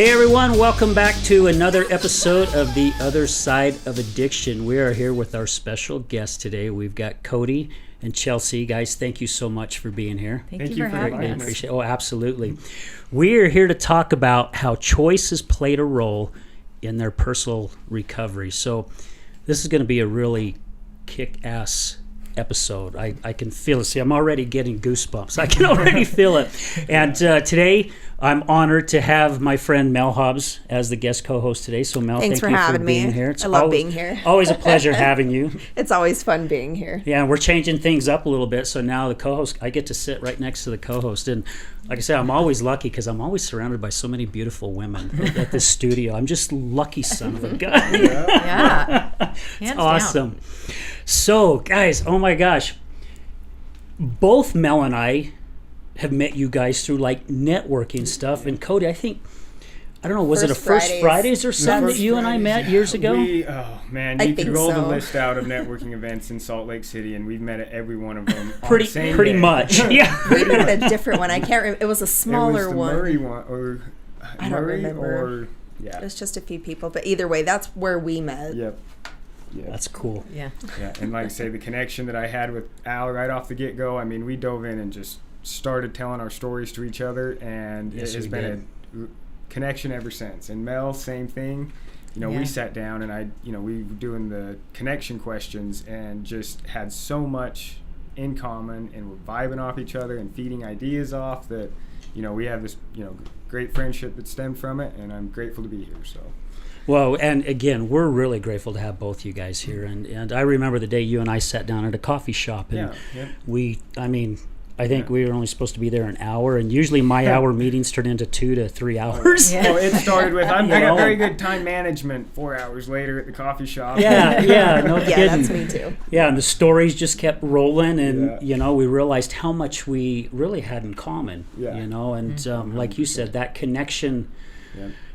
Hey everyone, welcome back to another episode of The Other Side of Addiction. We are here with our special guest today. We've got Cody and Chelsea. Guys, thank you so much for being here. Thank you for having us. Appreciate it. Oh, absolutely. We are here to talk about how choice has played a role in their personal recovery. So this is going to be a really kick-ass episode. I can feel it. See, I'm already getting goosebumps. I can already feel it. And today, I'm honored to have my friend Mel Hobbs as the guest co-host today. So Mel, thanks thank you for being me. here. It's I love being here. Always a pleasure having you. It's always fun being here. Yeah, and we're changing things up a little bit. So now the co-host, I get to sit right next to the co-host. And like I said, I'm always lucky because I'm always surrounded by so many beautiful women at this studio. I'm just lucky son of a gun. Yeah. It's awesome. Down. So guys, oh my gosh. Both Mel and I have met you guys through like networking stuff. And Cody, I don't know, was it a First Fridays or something that you and I met years ago? You could roll the list out of networking events in Salt Lake City, and we've met at every one of them. Pretty much. Yeah. We met a different one. I can't remember. It was a smaller one. Murray one, or I don't remember. Or, yeah. It was just a few people, but either way, that's where we met. Yep. Yeah. That's cool. Yeah. Yeah, and like I say, the connection that I had with Al right off the get-go, I mean, we dove in and just started telling our stories to each other, and it has been a connection ever since. And Mel, same thing. We sat down and we were doing the connection questions and just had so much in common, and we're vibing off each other and feeding ideas off that, we have this, great friendship that stemmed from it, and I'm grateful to be here, so. Well, and again, we're really grateful to have both you guys here. And I remember the day you and I sat down at a coffee shop, and I think we were only supposed to be there an hour, and usually my hour meetings turn into 2 to 3 hours. Yeah. Well, it started with, I got very good time management 4 hours later at the coffee shop. Yeah, no kidding. Yeah, that's me too. Yeah, and the stories just kept rolling, and, we realized how much we really had in common, and like you said, that connection,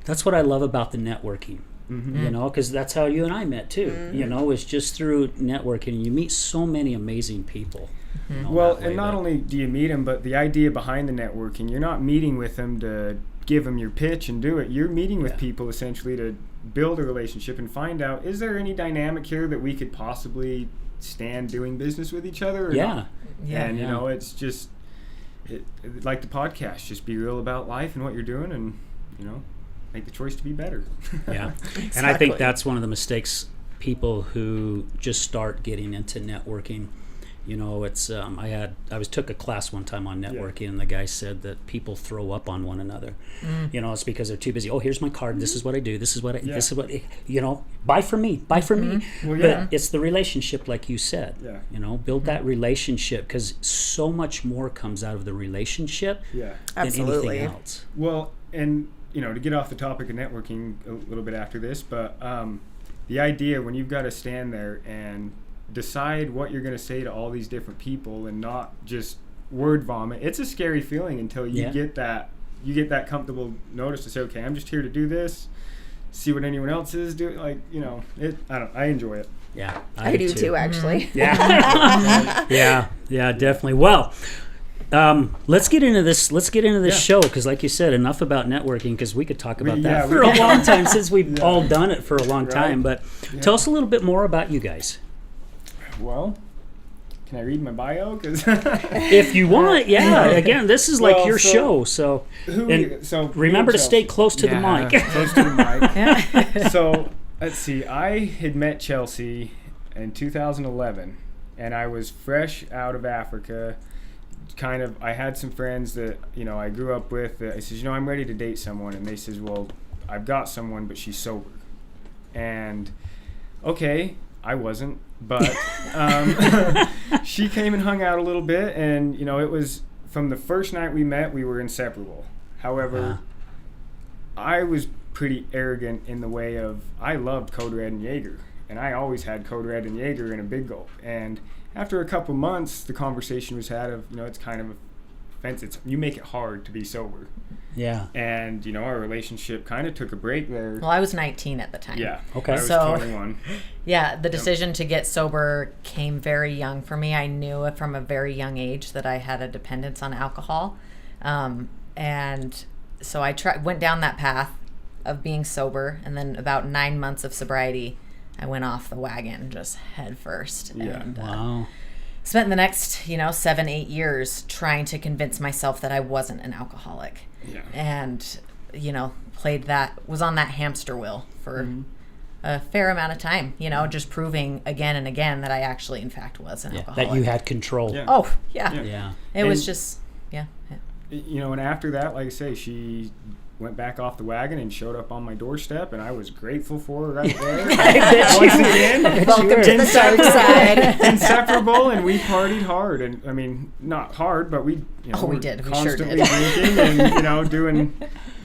that's what I love about the networking. Because that's how you and I met too. It's just through networking. You meet so many amazing people. Well, and not only do you meet them, but the idea behind the networking, you're not meeting with them to give them your pitch and do it. You're meeting with people essentially to build a relationship and find out, is there any dynamic here that we could possibly stand doing business with each other or not? And, it's just, like the podcast, just be real about life and what you're doing and, make the choice to be better. Yeah. Exactly. And I think that's one of the mistakes people who just start getting into networking. It's I took a class one time on networking, and the guy said that people throw up on one another. It's because they're too busy. Oh, here's my card. This is what I do. This is what buy from me. Well, but it's the relationship, like you said. Build that relationship, because so much more comes out of the relationship than anything else. Well, and to get off the topic of networking a little bit after this, but the idea when you've got to stand there and decide what you're going to say to all these different people and not just word vomit, it's a scary feeling until you get that comfortable notice to say, okay, I'm just here to do this, see what anyone else is doing. I enjoy it. Yeah, I do too, actually. Yeah, definitely. Well, let's get into this show, because like you said, enough about networking, because we could talk about that for a long time, since we've all done it for a long time. But tell us a little bit more about you guys. Well, can I read my bio? If you want, again, this is like your show, so remember to stay close to the mic. Close to the mic. So let's see, I had met Chelsea in 2011, and I was fresh out of Africa. I had some friends that I grew up with. I says, I'm ready to date someone, and they says, well, I've got someone, but she's sober. And okay, I wasn't, but she came and hung out a little bit, and it was from the first night we met, we were inseparable. However, I was pretty arrogant in the way of, I loved Code Red and Jaeger, and I always had Code Red and Jaeger in a big gulp. And after a couple months, the conversation was had of, it's kind of offensive. You make it hard to be sober. Yeah. And, our relationship kind of took a break there. Well, I was 19 at the time. Yeah. Okay. I was 21. Yeah, the decision to get sober came very young for me. I knew from a very young age that I had a dependence on alcohol. And so I went down that path. of being sober, and then about 9 months of sobriety, I went off the wagon just head first. Yeah. And, Wow. spent the next, 7-8 years trying to convince myself that I wasn't an alcoholic. Yeah. And, was on that hamster wheel for a fair amount of time, just proving again and again that I actually, in fact, was an alcoholic. That you had control. Yeah. Oh, yeah. Yeah. It was just, And after that, like I say, she went back off the wagon and showed up on my doorstep, and I was grateful for her right there. Once again, Welcome to the dark side. Inseparable, and we partied hard. And I mean, not hard, but we we did. We constantly sure did. drinking and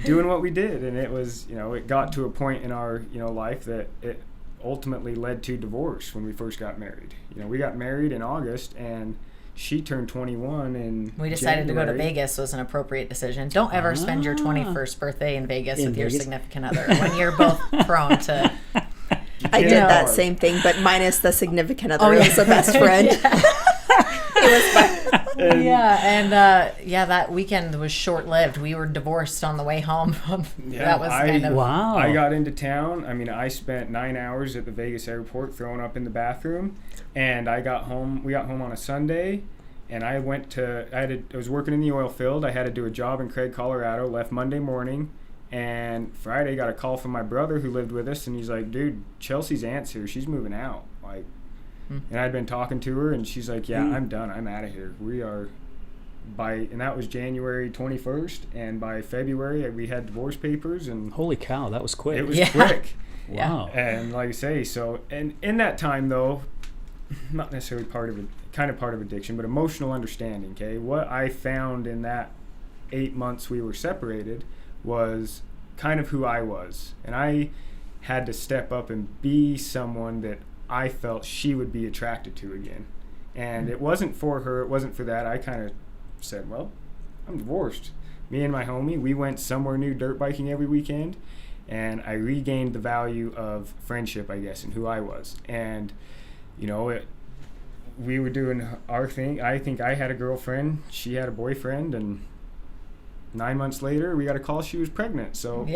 doing what we did. And it was it got to a point in our life that it ultimately led to divorce when we first got married. We got married in August, and she turned 21 in we decided January. to go to Vegas was an appropriate decision. Don't ever spend your 21st birthday in Vegas with your Vegas? significant other when you're both prone to. I did Yeah. that same thing, but minus the significant other. Oh, yeah. It was the best friend. It was fun. That weekend was short-lived. We were divorced on the way home. That was kind of. Wow. I got into town. I mean, I spent 9 hours at the Vegas airport throwing up in the bathroom, and I got home. We got home on a Sunday, and I was working in the oil field. I had to do a job in Craig, Colorado. Left Monday morning, and Friday got a call from my brother who lived with us, and he's like, "Dude, Chelsea's aunt's here. She's moving out." Like, and I'd been talking to her, and she's like, "Yeah, I'm done. I'm out of here. We are." And that was January 21st, and by February we had divorce papers, and Holy cow, that was quick. it was quick. Wow. And like I say, and in that time though, not necessarily part of addiction, but emotional understanding. Okay, what I found in that 8 months we were separated was kind of who I was, and I had to step up and be someone that I felt she would be attracted to again. And it wasn't for her, it wasn't for that. I kind of said, well, I'm divorced. Me and my homie, we went somewhere new dirt biking every weekend, and I regained the value of friendship, I guess, and who I was. And we were doing our thing. I think I had a girlfriend, she had a boyfriend, and 9 months later we got a call she was pregnant. So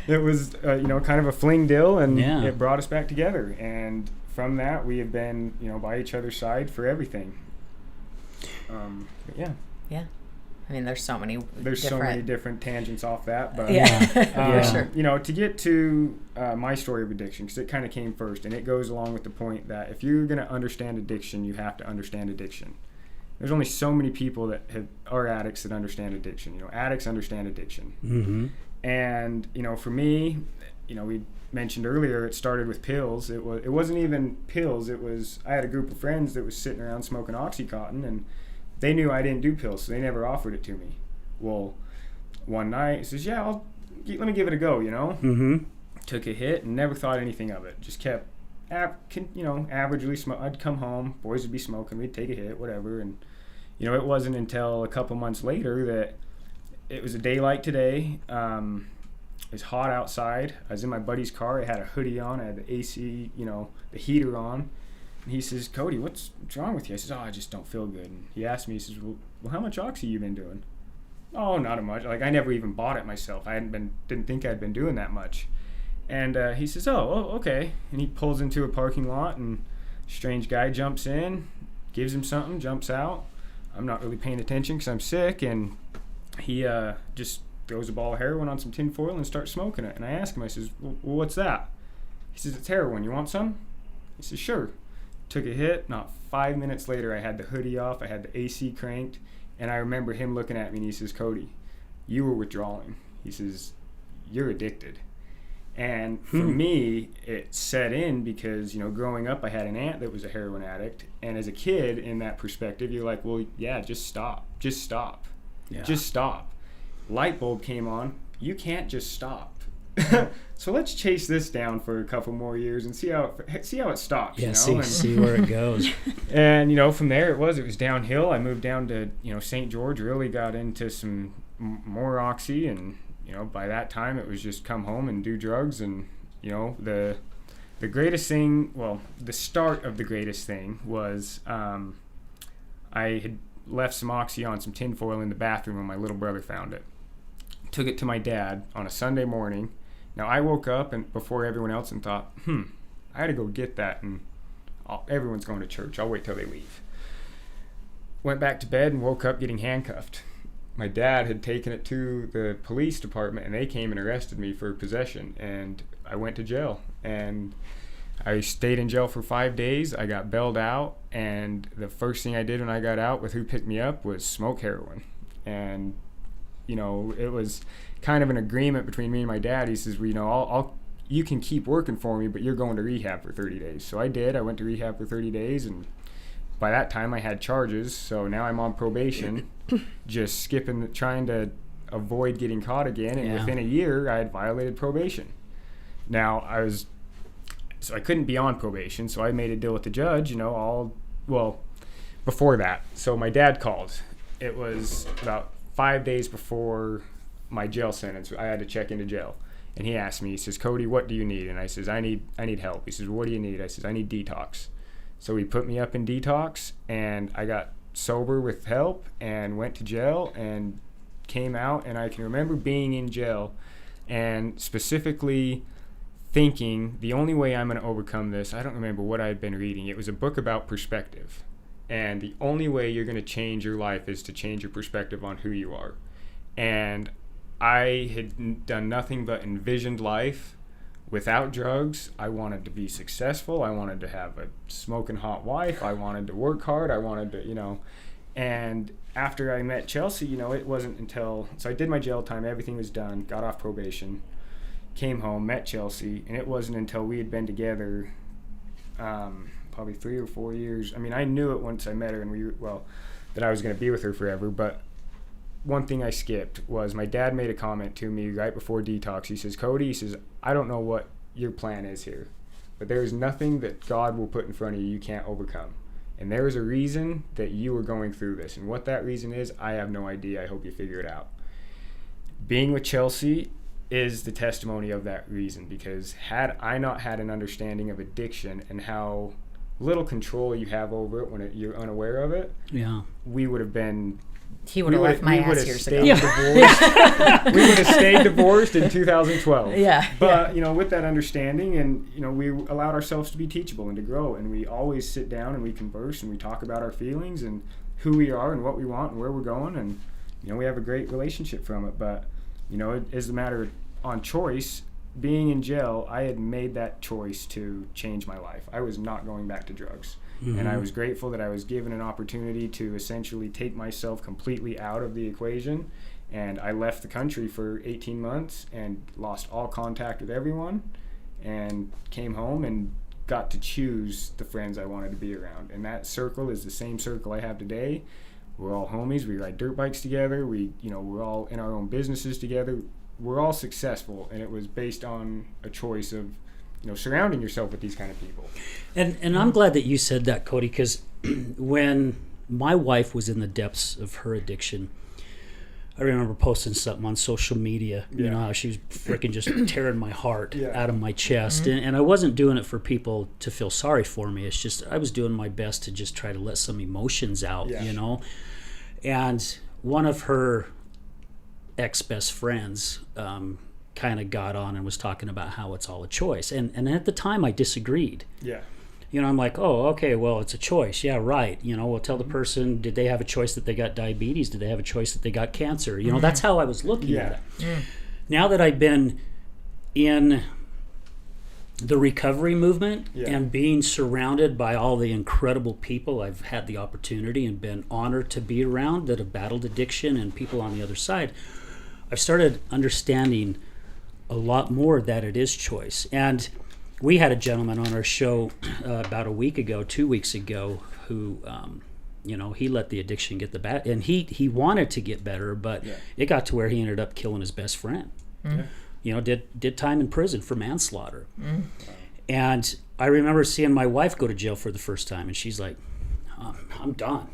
it was kind of a fling deal, and it brought us back together. And from that we have been by each other's side for everything. I mean, there's so many different tangents off that, but sure. To get to my story of addiction, because it kind of came first, and it goes along with the point that if you're going to understand addiction, you have to understand addiction. There's only so many people that are addicts that understand addiction. Addicts understand addiction. Mm-hmm. And for me, we mentioned earlier, it started with pills. It wasn't even pills. It was, I had a group of friends that was sitting around smoking Oxycontin, and they knew I didn't do pills, so they never offered it to me. Well, one night, he says, let me give it a go, Mm-hmm. Took a hit and never thought anything of it. Just kept, averagely smoke. I'd come home, boys would be smoking, we'd take a hit, whatever. And, it wasn't until a couple months later that it was a day like today. It was hot outside. I was in my buddy's car. I had a hoodie on. I had the AC, the heater on. And he says, Cody, what's wrong with you? I says, I just don't feel good. And he asked me, he says, well, how much Oxy you been doing? Oh, not much. Like, I never even bought it myself. I didn't think I'd been doing that much. And he says, oh, okay. And he pulls into a parking lot, and a strange guy jumps in, gives him something, jumps out. I'm not really paying attention because I'm sick, and he just throws a ball of heroin on some tin foil and starts smoking it. And I ask him, I says, well, what's that? He says, it's heroin. You want some? He says, sure. Took a hit. Not 5 minutes later, I had the hoodie off. I had the AC cranked. And I remember him looking at me, and he says, Cody, you were withdrawing. He says, you're addicted. And for me, it set in because, growing up, I had an aunt that was a heroin addict. And as a kid, in that perspective, you're like, well, yeah, just stop. Just stop. Yeah. Just stop. Light bulb came on. You can't just stop. So let's chase this down for a couple more years and see how it stops. Yeah, see where it goes. And from there it was downhill. I moved down to St. George. Really got into some more Oxy, and by that time it was just come home and do drugs. And the greatest thing, well, the start of the greatest thing was I had left some Oxy on some tinfoil in the bathroom when my little brother found it. Took it to my dad on a Sunday morning. Now, I woke up and before everyone else and thought, I had to go get that, and everyone's going to church. I'll wait till they leave. Went back to bed and woke up getting handcuffed. My dad had taken it to the police department, and they came and arrested me for possession, and I went to jail. And I stayed in jail for 5 days. I got bailed out, and the first thing I did when I got out with who picked me up was smoke heroin. And, you know, it was kind of an agreement between me and my dad. He says, well, you know, you can keep working for me, but you're going to rehab for 30 days. So I did. I went to rehab for 30 days, and by that time I had charges. So now I'm on probation, just trying to avoid getting caught again. And within a year, I had violated probation. Now, I couldn't be on probation, so I made a deal with the judge, you know, before that. So my dad called. It was about 5 days before my jail sentence. I had to check into jail. And he asked me, he says, Cody, what do you need? And I says, I need help. He says, what do you need? I says, I need detox. So he put me up in detox, and I got sober with help and went to jail and came out. And I can remember being in jail and specifically thinking the only way I'm going to overcome this, I don't remember what I had been reading. It was a book about perspective. And the only way you're going to change your life is to change your perspective on who you are. And I had done nothing but envisioned life without drugs. I wanted to be successful. I wanted to have a smoking hot wife. I wanted to work hard. I wanted to, you know. And after I met Chelsea, you know, it wasn't until, so I did my jail time, everything was done, got off probation, came home, met Chelsea, and it wasn't until we had been together probably 3 or 4 years. I mean, I knew it once I met her that I was going to be with her forever, but one thing I skipped was my dad made a comment to me right before detox. He says, Cody, he says, I don't know what your plan is here, but there is nothing that God will put in front of you can't overcome. And there is a reason that you are going through this. And what that reason is, I have no idea. I hope you figure it out. Being with Chelsea is the testimony of that reason, because had I not had an understanding of addiction and how little control you have over it when you're unaware of it, we would have been... He would have left my ass years ago. We would have stayed divorced in 2012. But, you know, with that understanding, and, you know, we allowed ourselves to be teachable and to grow, and we always sit down and we converse and we talk about our feelings and who we are and what we want and where we're going, and, you know, we have a great relationship from it. But, you know, it is a matter on choice. Being in jail, I had made that choice to change my life. I was not going back to drugs. Mm-hmm. And I was grateful that I was given an opportunity to essentially take myself completely out of the equation. And I left the country for 18 months and lost all contact with everyone, and came home and got to choose the friends I wanted to be around. And that circle is the same circle I have today. We're all homies. We ride dirt bikes together. We're all in our own businesses together. We're all successful, and it was based on a choice of, you know, surrounding yourself with these kind of people. And I'm glad that you said that, Cody, because when my wife was in the depths of her addiction, I remember posting something on social media, you know, how she was freaking just tearing my heart out of my chest. Mm-hmm. And I wasn't doing it for people to feel sorry for me. It's just I was doing my best to just try to let some emotions out, you know. And one of her ex-best friends kind of got on and was talking about how it's all a choice. And at the time I disagreed. Yeah. You know, I'm like, oh, okay, well, it's a choice. Yeah, right. You know, we'll tell the person, did they have a choice that they got diabetes? Did they have a choice that they got cancer? You know, that's how I was looking at it. Now that I've been in the recovery movement and being surrounded by all the incredible people I've had the opportunity and been honored to be around that have battled addiction and people on the other side, I've started understanding a lot more that it is choice. And we had a gentleman on our show about 2 weeks ago, who, you know, he let the addiction get the bad, and he wanted to get better, but it got to where he ended up killing his best friend. You know, did time in prison for manslaughter. And I remember seeing my wife go to jail for the first time, and she's like, I'm done.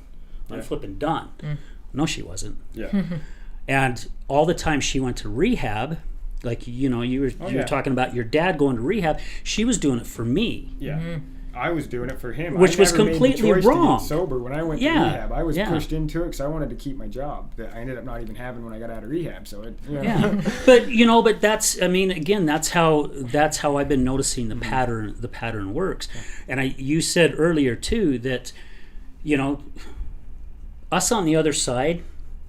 I'm flipping done. No, she wasn't. And all the time she went to rehab, like, you know, you were talking about your dad going to rehab, she was doing it for me. I was doing it for him. Which I was never made the completely choice to wrong. get sober when I went to Yeah. rehab. I was Yeah. pushed into it because I wanted to keep my job that I ended up not even having when I got out of rehab. So it, you know. Yeah, but that's, I mean, again, that's how I've been noticing the pattern works. And you said earlier too that, you know, us on the other side,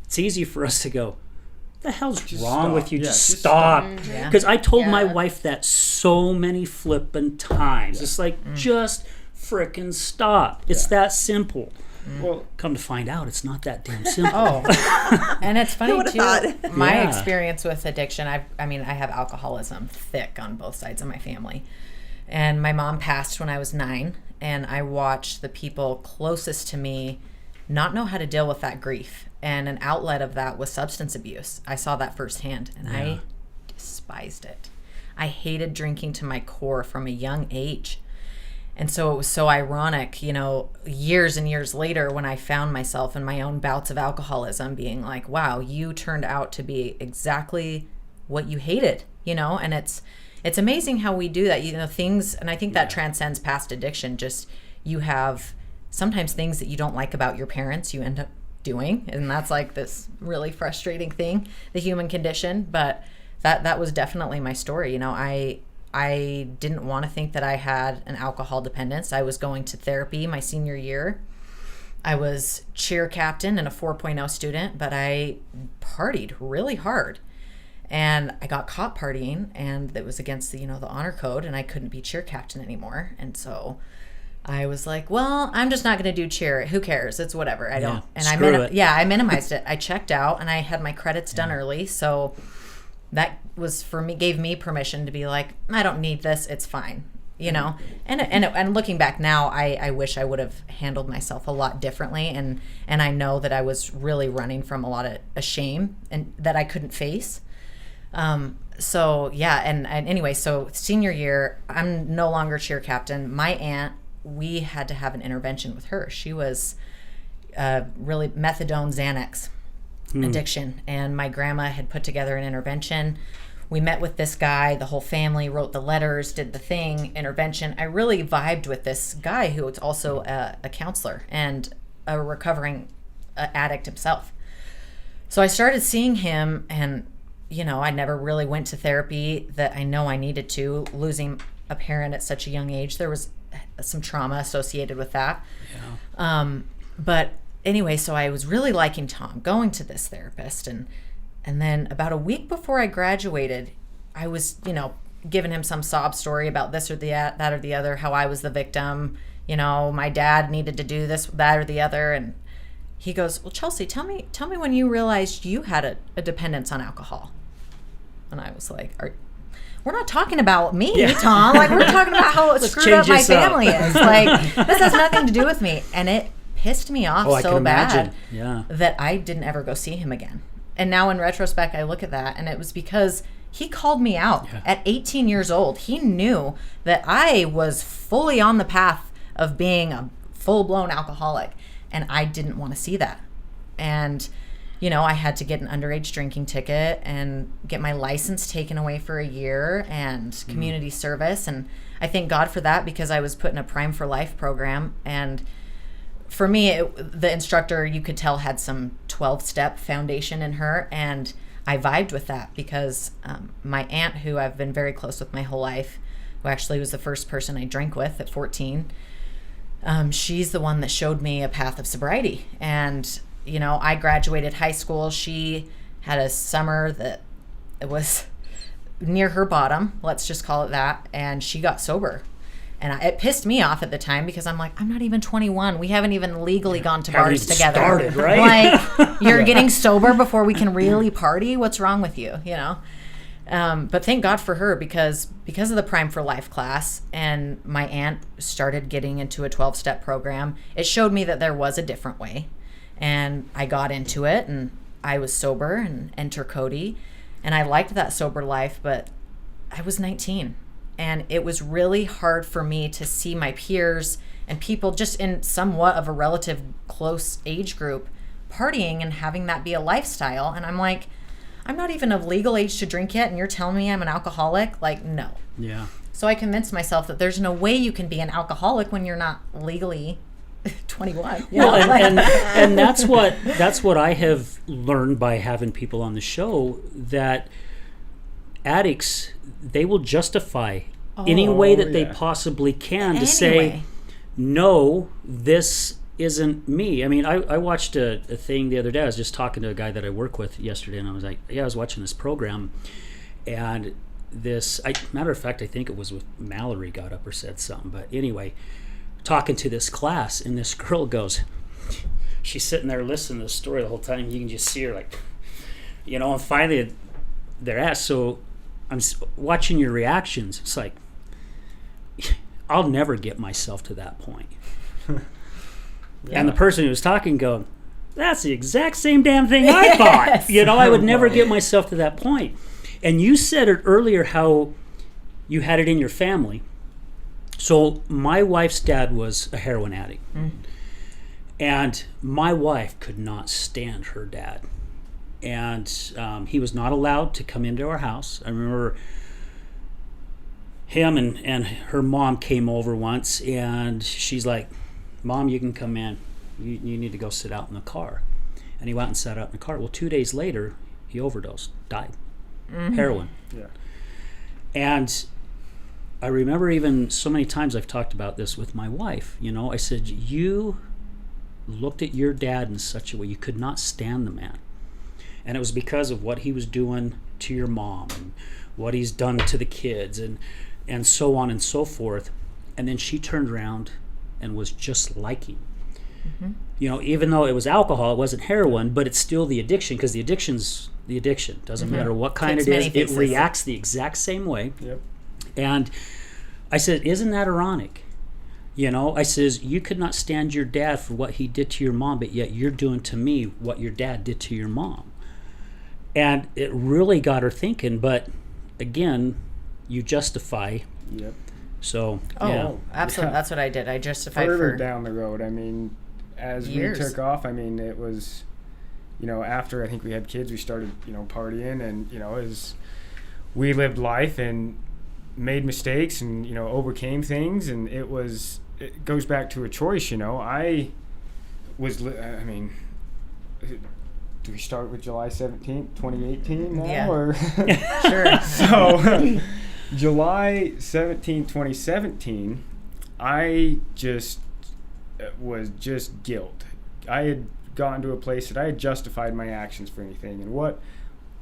it's easy for us to go, the hell's Just wrong stop. with you? Yeah, just just stop. Yeah. Because I told my Yeah. wife that so many flippin' times. It's like, just frickin' stop. It's that simple. Well, Come to find out, it's not that damn simple. Oh, and it's funny would've too. thought? My Yeah. experience with addiction, I have alcoholism thick on both sides of my family, and my mom passed when I was 9, and I watched the people closest to me not know how to deal with that grief, and an outlet of that was substance abuse. I saw that firsthand, and I despised it. I hated drinking to my core from a young age. And so it was so ironic, you know, years and years later when I found myself in my own bouts of alcoholism being like, wow, you turned out to be exactly what you hated, you know? And it's amazing how we do that, you know, things, and I think that transcends past addiction. Just you have sometimes things that you don't like about your parents, you end up doing. And that's like this really frustrating thing, the human condition. But that was definitely my story. You know, I didn't want to think that I had an alcohol dependence. I was going to therapy my senior year. I was cheer captain and a 4.0 student, but I partied really hard. And I got caught partying, and it was against the honor code, and I couldn't be cheer captain anymore. And so I was like, well, I'm just not going to do cheer. Who cares? It's whatever. I don't. And I minimized it. I checked out, and I had my credits done early. So that was for me, gave me permission to be like, I don't need this. It's fine. You know, and looking back now, I wish I would have handled myself a lot differently. And I know that I was really running from a lot of a shame and that I couldn't face. So yeah. And anyway, so senior year, I'm no longer cheer captain. My aunt, we had to have an intervention with her. She was really methadone Xanax addiction, and my grandma had put together an intervention. We met with this guy, the whole family wrote the letters, did the thing, intervention. I really vibed with this guy who was also a counselor and a recovering addict himself. So I started seeing him, and I never really went to therapy that I know I needed to. Losing a parent at such a young age, there was some trauma associated with that. Yeah. But anyway, so I was really liking Tom, going to this therapist, and then about a week before I graduated, I was, giving him some sob story about this or that or the other, how I was the victim, my dad needed to do this, that or the other, and he goes, well, Chelsea, tell me when you realized you had a dependence on alcohol. And I was like, we're not talking about me, Tom. Like, we're talking about how screwed up my family is. Like, this has nothing to do with me. And it pissed me off so bad that I didn't ever go see him again. And now in retrospect, I look at that, and it was because he called me out at 18 years old. He knew that I was fully on the path of being a full-blown alcoholic, and I didn't want to see that. And I had to get an underage drinking ticket and get my license taken away for a year and community service. And I thank God for that, because I was put in a Prime for Life program. And for me, the instructor, you could tell, had some 12-step foundation in her. And I vibed with that because my aunt, who I've been very close with my whole life, who actually was the first person I drank with at 14, she's the one that showed me a path of sobriety. And I graduated high school. She had a summer that it was near her bottom, let's just call it that, and she got sober. And it pissed me off at the time, because I'm like, I'm not even 21. We haven't even legally gone to bars together. Started, right? Like, you're getting sober before we can really party? What's wrong with you? But thank God for her, because of the Prime for Life class, and my aunt started getting into a 12-step program. It showed me that there was a different way. And I got into it, and I was sober, and enter Cody. And I liked that sober life, but I was 19. And it was really hard for me to see my peers and people just in somewhat of a relative close age group partying and having that be a lifestyle. And I'm like, I'm not even of legal age to drink yet, and you're telling me I'm an alcoholic? Like, no. Yeah. So I convinced myself that there's no way you can be an alcoholic when you're not legally 21. Well, and that's what I have learned by having people on the show, that addicts, they will justify any way that they possibly can to say, no, this isn't me. I mean, I watched a thing the other day. I was just talking to a guy that I work with yesterday, and I was like, I was watching this program, and matter of fact, I think it was with Mallory got up or said something, but anyway, talking to this class, and this girl goes, she's sitting there listening to the story the whole time. You can just see her like, and finally they're asked, so I'm watching your reactions. It's like, I'll never get myself to that point. And the person who was talking going, that's the exact same damn thing I thought. I would never get myself to that point. And you said it earlier how you had it in your family. So my wife's dad was a heroin addict. And my wife could not stand her dad. And he was not allowed to come into our house. I remember him and her mom came over once, and she's like, Mom, you can come in. You need to go sit out in the car. And he went and sat out in the car. Well, 2 days later, he overdosed, died. Heroin. Yeah. And I remember even so many times I've talked about this with my wife. I said, you looked at your dad in such a way, you could not stand the man. And it was because of what he was doing to your mom and what he's done to the kids and so on and so forth. And then she turned around and was just like him. Even though it was alcohol, it wasn't heroin, but it's still the addiction, because the addiction's the addiction. Doesn't matter what kind it is, it reacts the exact same way. Yep. And I said, isn't that ironic? I says, you could not stand your dad for what he did to your mom, but yet you're doing to me what your dad did to your mom. And it really got her thinking, but again, you justify. Yep. So, absolutely. Yeah. That's what I did. I justified further down the road. I mean, as years. We took off, I mean, it was, after I think we had kids, we started, partying, and, as we lived life and made mistakes and, overcame things, and it goes back to a choice, I do we start with July 17th, 2018 now? Yeah. Or Sure. So, July 17, 2017, I was just guilt. I had gotten to a place that I had justified my actions for anything. And what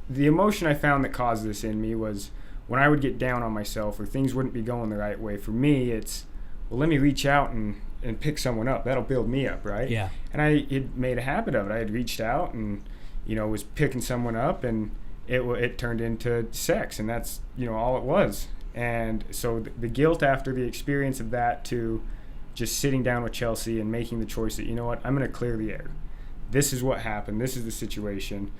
the emotion I found that caused this in me was when I would get down on myself or things wouldn't be going the right way. For me, it's, well, let me reach out and pick someone up. That'll build me up, right? Yeah. And I had made a habit of it. I had reached out and, was picking someone up, and it turned into sex, and that's, all it was. And so the guilt after the experience of that, to just sitting down with Chelsea and making the choice that, I'm going to clear the air. This is what happened. This is the situation.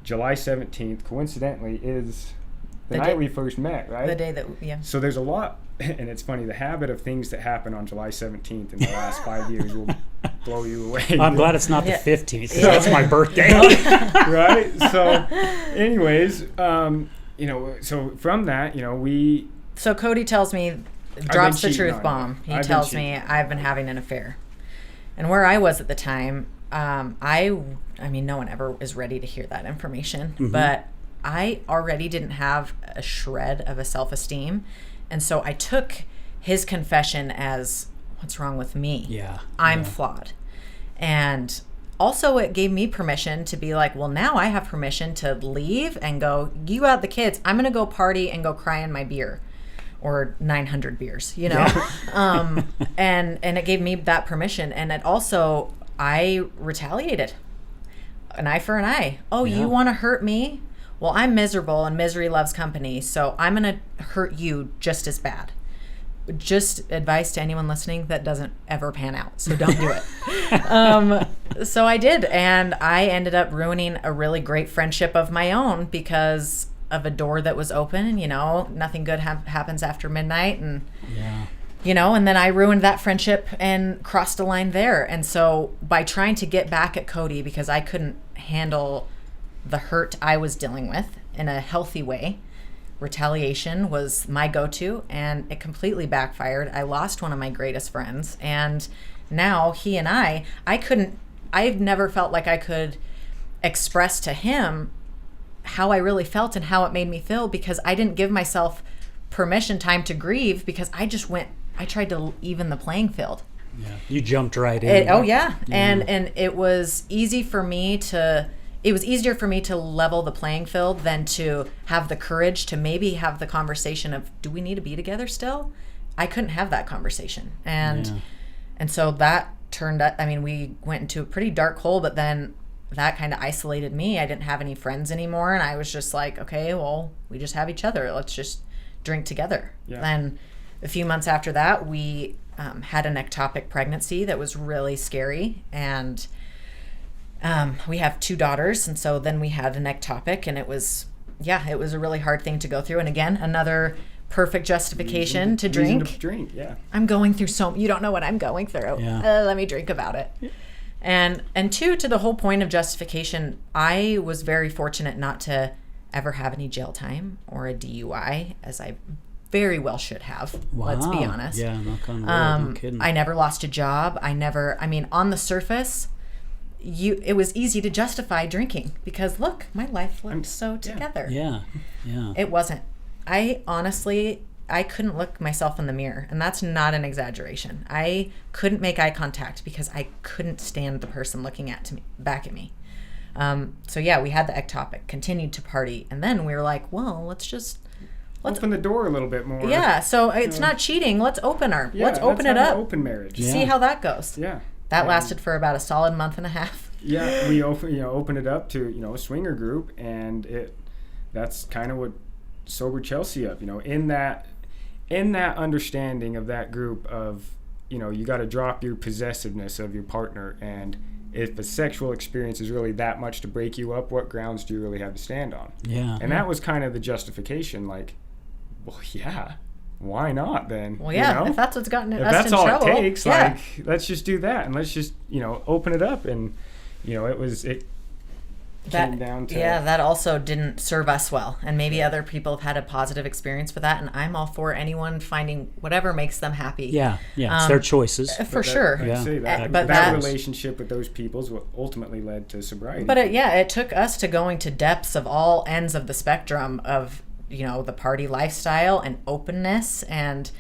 July 17th, coincidentally, is the night we first met, right? The day that, yeah. So there's a lot, and it's funny, the habit of things that happen on July 17th in the last 5 years will blow you away. I'm glad it's not the 15th. That's my birthday. Right? So anyways, so from that, we... So Cody tells me, drops the truth bomb. He tells me I've been having an affair. And where I was at the time, I mean, no one ever is ready to hear that information, but I already didn't have a shred of a self-esteem. And so I took his confession as, what's wrong with me? Yeah. I'm flawed. And also it gave me permission to be like, well, now I have permission to leave and go, you out the kids. I'm going to go party and go cry in my beer. Or 900 beers, and it gave me that permission. And it also, I retaliated. An eye for an eye. Oh, you want to hurt me? Well, I'm miserable and misery loves company. So I'm going to hurt you just as bad. Just advice to anyone listening, that doesn't ever pan out. So don't do it. So I did. And I ended up ruining a really great friendship of my own because of a door that was open, and nothing good happens after midnight, and and then I ruined that friendship and crossed a line there. And so by trying to get back at Cody, because I couldn't handle the hurt I was dealing with in a healthy way, retaliation was my go-to, and it completely backfired. I lost one of my greatest friends, and now he and I've never felt like I could express to him how I really felt and how it made me feel, because I didn't give myself permission, time to grieve, because I tried to even the playing field. Yeah, you jumped right in. And it was easier for me to level the playing field than to have the courage to maybe have the conversation of, do we need to be together still? I couldn't have that conversation. And so that turned up, we went into a pretty dark hole, but then that kind of isolated me. I didn't have any friends anymore, and I was just like, okay, well, we just have each other. Let's just drink together. Yeah. And a few months after that, we had an ectopic pregnancy that was really scary, and we have 2 daughters, and so then we had an ectopic, and it was a really hard thing to go through. And again, another perfect justification to drink. Yeah. I'm going through you don't know what I'm going through. Yeah. Let me drink about it. Yeah. And 2, to the whole point of justification, I was very fortunate not to ever have any jail time or a DUI, as I very well should have. Wow. Let's be honest. Yeah, knock on wood, no kidding. I never lost a job. On the surface, it was easy to justify drinking because, look, my life looked so together. Yeah. It wasn't. I couldn't look myself in the mirror, and that's not an exaggeration. I couldn't make eye contact because I couldn't stand the person looking back at me. We had the ectopic, continued to party, and then we were like, well, let's open the door a little bit more. Yeah, so it's not cheating. Let's open it up. Open marriage. See how that goes. Yeah. That lasted for about a solid month and a half. Yeah, we opened it up to a swinger group, and that's kind of what sobered Chelsea up. In that understanding of that group of you got to drop your possessiveness of your partner, and if a sexual experience is really that much to break you up, what grounds do you really have to stand on? Yeah. And that was kind of the justification, like, well, yeah, why not then? Well, yeah, if that's what's gotten us in trouble. If that's all it takes, like, let's just do that, and let's just, open it up. And, it came down to... Yeah, that also didn't serve us well. And maybe other people have had a positive experience for that, and I'm all for anyone finding whatever makes them happy. Yeah, it's their choices. For sure. I'd say that relationship with those people is what ultimately led to sobriety. But it took us to going to depths of all ends of the spectrum of, the party lifestyle and openness, and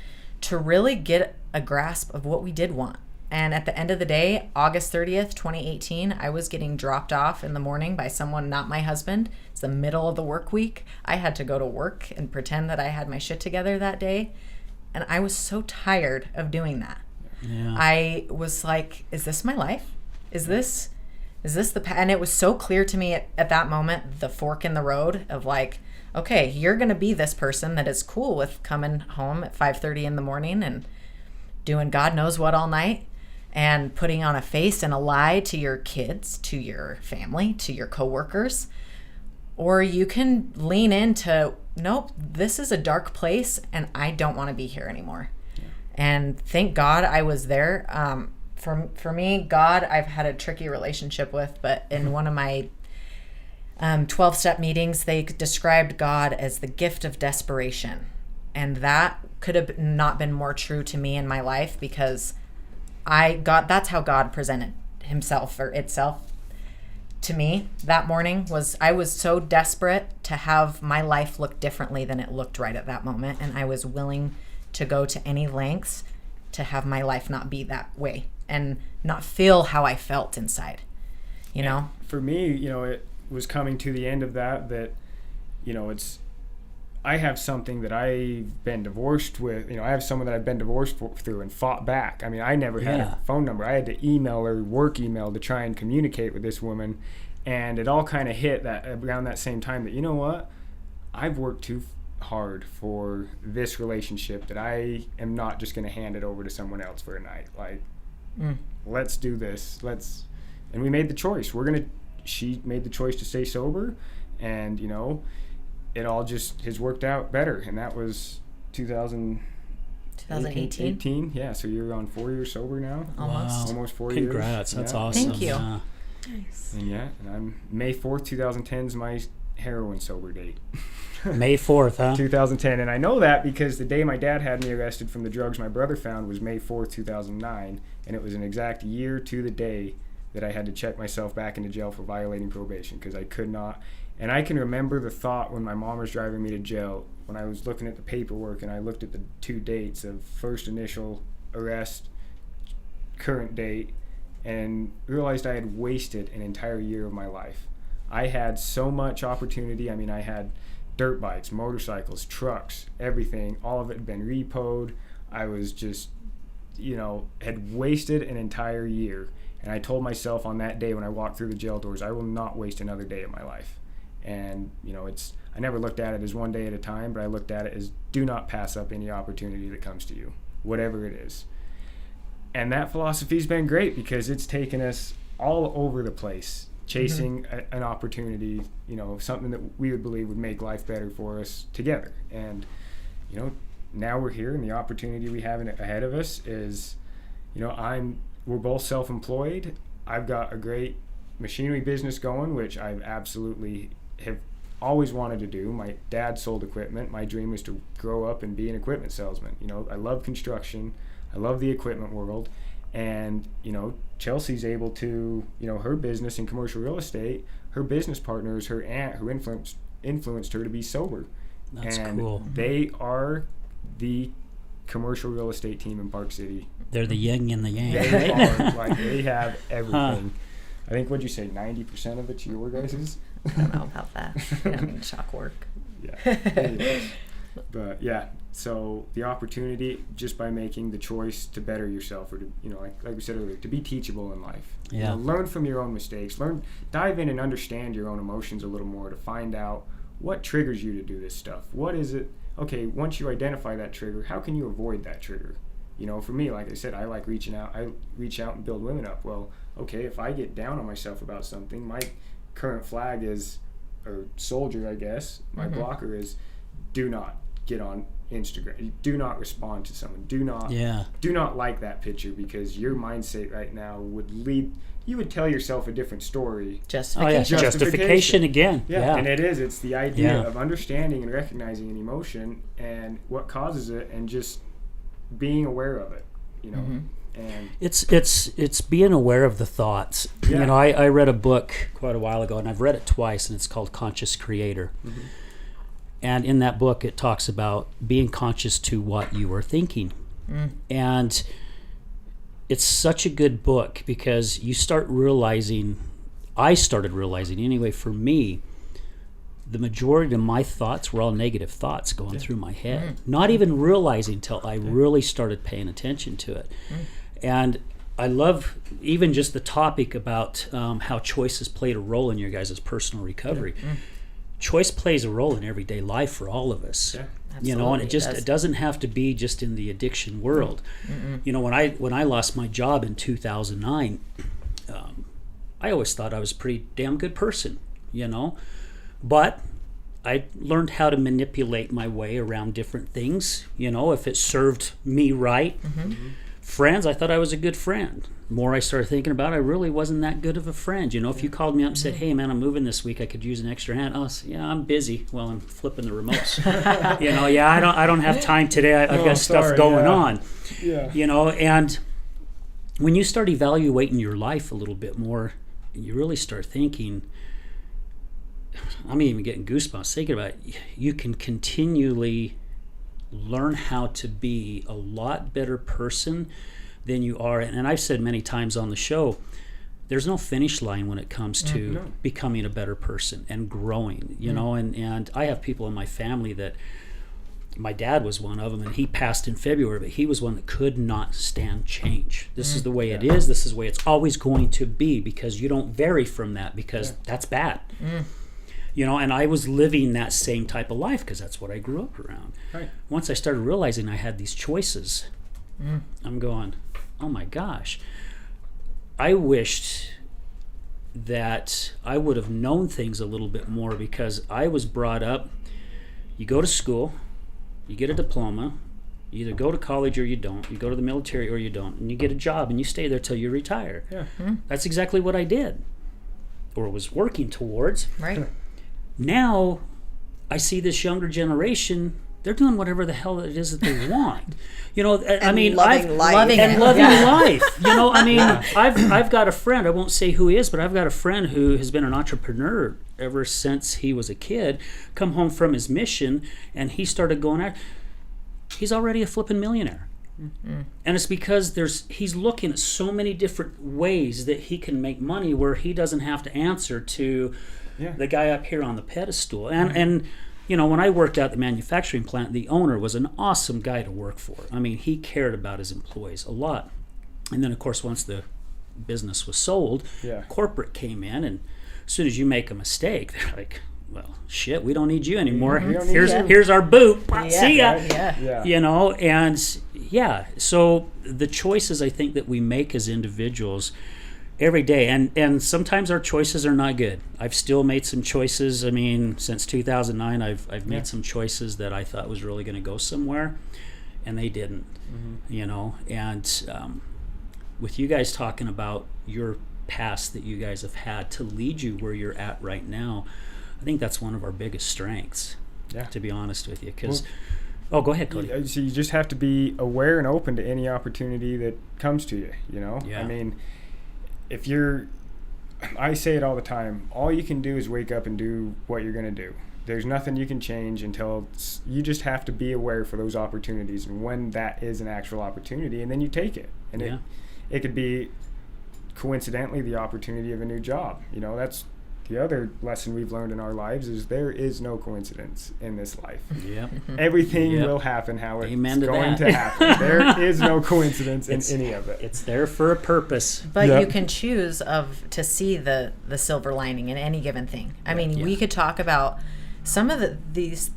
to really get a grasp of what we did want. And at the end of the day, August 30th, 2018, I was getting dropped off in the morning by someone not my husband. It's the middle of the work week. I had to go to work and pretend that I had my shit together that day. And I was so tired of doing that. Yeah. I was like, is this my life? Is this and it was so clear to me at that moment, the fork in the road of like, okay, you're going to be this person that is cool with coming home at 5:30 in the morning and doing God knows what all night and putting on a face and a lie to your kids, to your family, to your coworkers. Or you can lean into, nope, this is a dark place and I don't want to be here anymore. Yeah. And thank God I was there. For me, God, I've had a tricky relationship with, but in one of my 12-step meetings, they described God as the gift of desperation. And that could have not been more true to me in my life, because that's how God presented himself or itself to me that morning. I was so desperate to have my life look differently than it looked right at that moment. And I was willing to go to any lengths to have my life not be that way and not feel how I felt inside, For me, it was coming to the end of that, I have something that I've been divorced with. I have someone that I've been divorced through and fought back. I never had a phone number. I had to email her work email to try and communicate with this woman. And it all kind of hit that around that same time that, what? I've worked too hard for this relationship that I am not just going to hand it over to someone else for a night. Like, let's do this. And we made the choice. She made the choice to stay sober, and, it all just has worked out better. And that was 2018. Yeah, so you're on 4 years sober now. Almost 4 years. Congrats, that's awesome. Thank you. Yeah. Nice. And I'm May 4th, 2010 is my heroin sober date. May 4th, huh? 2010. And I know that because the day my dad had me arrested from the drugs my brother found was May 4th, 2009. And it was an exact year to the day that I had to check myself back into jail for violating probation because I could not. And I can remember the thought when my mom was driving me to jail, when I was looking at the paperwork and I looked at the 2 dates of first initial arrest, current date, and realized I had wasted an entire year of my life. I had so much opportunity. I mean, I had dirt bikes, motorcycles, trucks, everything. All of it had been repoed. I was just, had wasted an entire year. And I told myself on that day when I walked through the jail doors, I will not waste another day of my life. And, I never looked at it as one day at a time, but I looked at it as do not pass up any opportunity that comes to you, whatever it is. And that philosophy's been great because it's taken us all over the place, chasing an opportunity, something that we would believe would make life better for us together. And, now we're here, and the opportunity we have ahead of us is, we're both self-employed. I've got a great machinery business going, which I absolutely have always wanted to do. My dad sold equipment. My dream was to grow up and be an equipment salesman. I love construction. I love the equipment world. And, Chelsea's able to, her business in commercial real estate, her business partner is her aunt who influenced her to be sober. That's and cool. They are the commercial real estate team in Park City. They're the yin and the yang. They Right? are, they have everything. I think, what'd you say, 90% of it's your guys's? I don't know about that. I don't need shock work. Yeah. Anyways. But yeah, so the opportunity just by making the choice to better yourself, or to, like we said earlier, to be teachable in life. Yeah. Learn from your own mistakes. Dive in and understand your own emotions a little more to find out what triggers you to do this stuff. What is it? Okay, once you identify that trigger, how can you avoid that trigger? For me, like I said, I like reaching out. I reach out and build women up. Well, okay, if I get down on myself about something, my current flag is, or soldier, I guess, my blocker is, do not get on Instagram. Do not respond to someone. Do not like that picture, because your mindset right now would lead, you would tell yourself a different story. Justification again. Yeah, and it's the idea of understanding and recognizing an emotion and what causes it, and just being aware of it, And it's being aware of the thoughts. Yeah. I read a book quite a while ago, and I've read it twice, and it's called Conscious Creator. And in that book, it talks about being conscious to what you are thinking. And it's such a good book because you start realizing, I started realizing anyway, for me, the majority of my thoughts were all negative thoughts going through my head. Not even realizing till I really started paying attention to it. And I love even just the topic about how choices played a role in your guys' personal recovery. Choice plays a role in everyday life for all of us. And it doesn't have to be just in the addiction world. When I lost my job in 2009, I always thought I was a pretty damn good person, but I learned how to manipulate my way around different things, if it served me right. Friends, I thought I was a good friend. The more I started thinking about it, I really wasn't that good of a friend. If you called me up and said, hey man, I'm moving this week, I could use an extra hand. Oh, yeah, I'm busy. Well, I'm flipping the remotes. I don't have time today. I've got stuff going on. And when you start evaluating your life a little bit more, you really start thinking, I'm even getting goosebumps thinking about it. You can continually learn how to be a lot better person than you are. And I've said many times on the show, there's no finish line when it comes to becoming a better person and growing, and I have people in my family that, my dad was one of them, and he passed in February, but he was one that could not stand change. This is the way it is. This is the way it's always going to be, because you don't vary from that, because that's bad. And I was living that same type of life because that's what I grew up around. Right. Once I started realizing I had these choices, I'm going, oh my gosh, I wished that I would have known things a little bit more, because I was brought up, you go to school, you get a diploma, you either go to college or you don't, you go to the military or you don't, and you get a job and you stay there till you retire. That's exactly what I did, or was working towards. Right. Now I see this younger generation, they're doing whatever the hell it is that they want. You know, I mean, loving life. Loving and it. loving Yeah. life. You know, I mean, I've got a friend, I won't say who he is, but I've got a friend who has been an entrepreneur ever since he was a kid, come home from his mission, and he started going out. He's already a flipping millionaire. Mm-hmm. And it's because he's looking at so many different ways that he can make money where he doesn't have to answer to the guy up here on the pedestal. And you know, when I worked at the manufacturing plant, the owner was an awesome guy to work for. I mean, he cared about his employees a lot. And then, of course, once the business was sold, corporate came in, and as soon as you make a mistake, they're like, well, shit, we don't need you anymore. Here's our boot. See ya. Yeah. You know, and so the choices I think that we make as individuals every day, and sometimes our choices are not good. I've still made some choices. I mean, since 2009, I've made some choices that I thought was really going to go somewhere, and they didn't. Mm-hmm. You know, and with you guys talking about your past that you guys have had to lead you where you're at right now, I think that's one of our biggest strengths. To be honest with you, because. Go ahead, Cody. So you just have to be aware and open to any opportunity that comes to you. You know, I mean. I say it all the time, all you can do is wake up and do what you're going to do. There's nothing you can change until you just have to be aware for those opportunities and when that is an actual opportunity, and then you take it. And it could be coincidentally the opportunity of a new job. You know, that's the other lesson we've learned in our lives is there is no coincidence in this life. Everything will happen how it's going to happen. There is no coincidence in any of it. It's there for a purpose. But you can choose to see the silver lining in any given thing. I mean, we could talk about some of these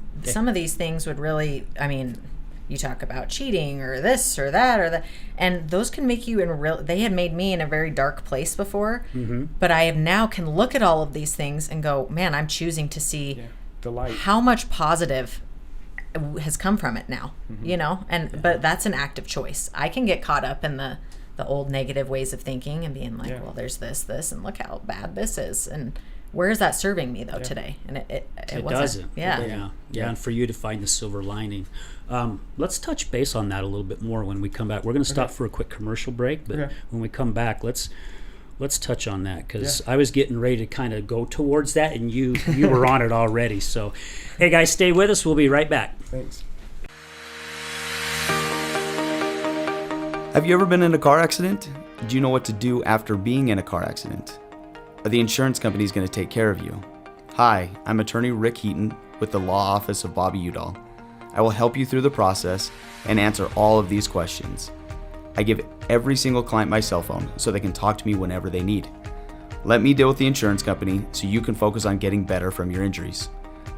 things would really, I mean, you talk about cheating or this or that or that, and those can make you they had made me in a very dark place before, but I have now can look at all of these things and go, man, I'm choosing to see the light. How much positive has come from it now, you know, but that's an active choice. I can get caught up in the old negative ways of thinking and being like, well, there's this, and look how bad this is, and where is that serving me though today? And it doesn't. Yeah, and for you to find the silver lining. Let's touch base on that a little bit more when we come back. We're going to stop for a quick commercial break, but when we come back, let's touch on that, because I was getting ready to kind of go towards that, and you were on it already. So, hey guys, stay with us. We'll be right back. Thanks. Have you ever been in a car accident? Do you know what to do after being in a car accident? Are the insurance companies going to take care of you? Hi, I'm attorney Rick Heaton with the Law Office of Bobby Udall. I will help you through the process and answer all of these questions. I give every single client my cell phone so they can talk to me whenever they need. Let me deal with the insurance company so you can focus on getting better from your injuries.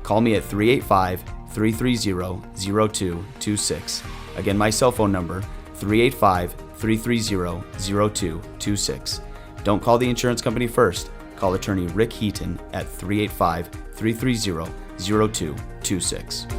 Call me at 385-330-0226. Again, my cell phone number, 385-330-0226. Don't call the insurance company first. Call attorney Rick Heaton at 385-330-0226.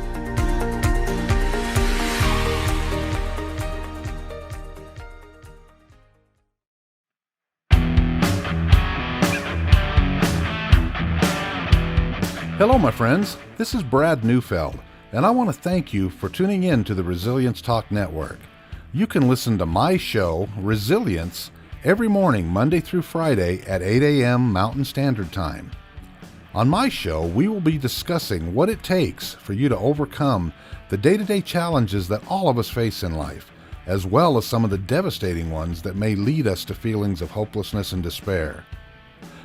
Hello, my friends. This is Brad Neufeld, and I want to thank you for tuning in to the Resilience Talk Network. You can listen to my show, Resilience, every morning, Monday through Friday at 8 a.m. Mountain Standard Time. On my show, we will be discussing what it takes for you to overcome the day-to-day challenges that all of us face in life, as well as some of the devastating ones that may lead us to feelings of hopelessness and despair.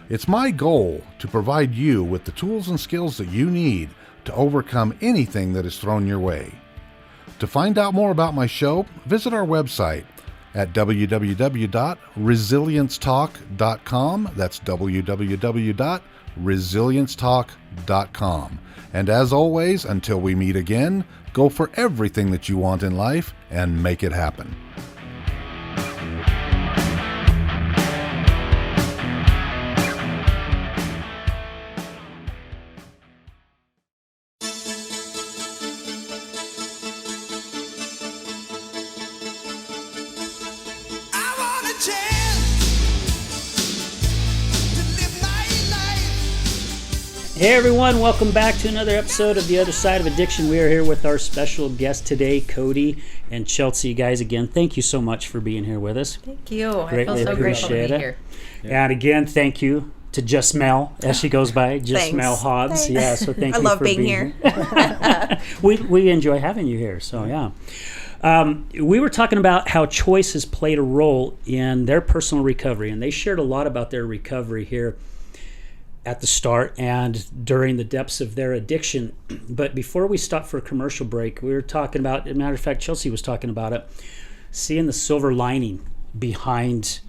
It's my goal to provide you with the tools and skills that you need to overcome anything that is thrown your way. To find out more about my show, visit our website at www.resiliencetalk.com. That's www.resiliencetalk.com. And as always, until we meet again, go for everything that you want in life and make it happen. Hey everyone, welcome back to another episode of The Other Side of Addiction. We are here with our special guest today, Cody and Chelsea. Guys, again, thank you so much for being here with us. Thank you. Greatly I feel so grateful to appreciate be it. here. And again, thank you to Just Mel, as she goes by, Just Thanks. Mel Hobbs. Thanks. Yeah, so thank I you love for being here. We enjoy having you here, so yeah. We were talking about how choice has played a role in their personal recovery, and they shared a lot about their recovery here at the start and during the depths of their addiction. But before we stopped for a commercial break, we were talking about, as a matter of fact, Chelsea was talking about it, seeing the silver lining behind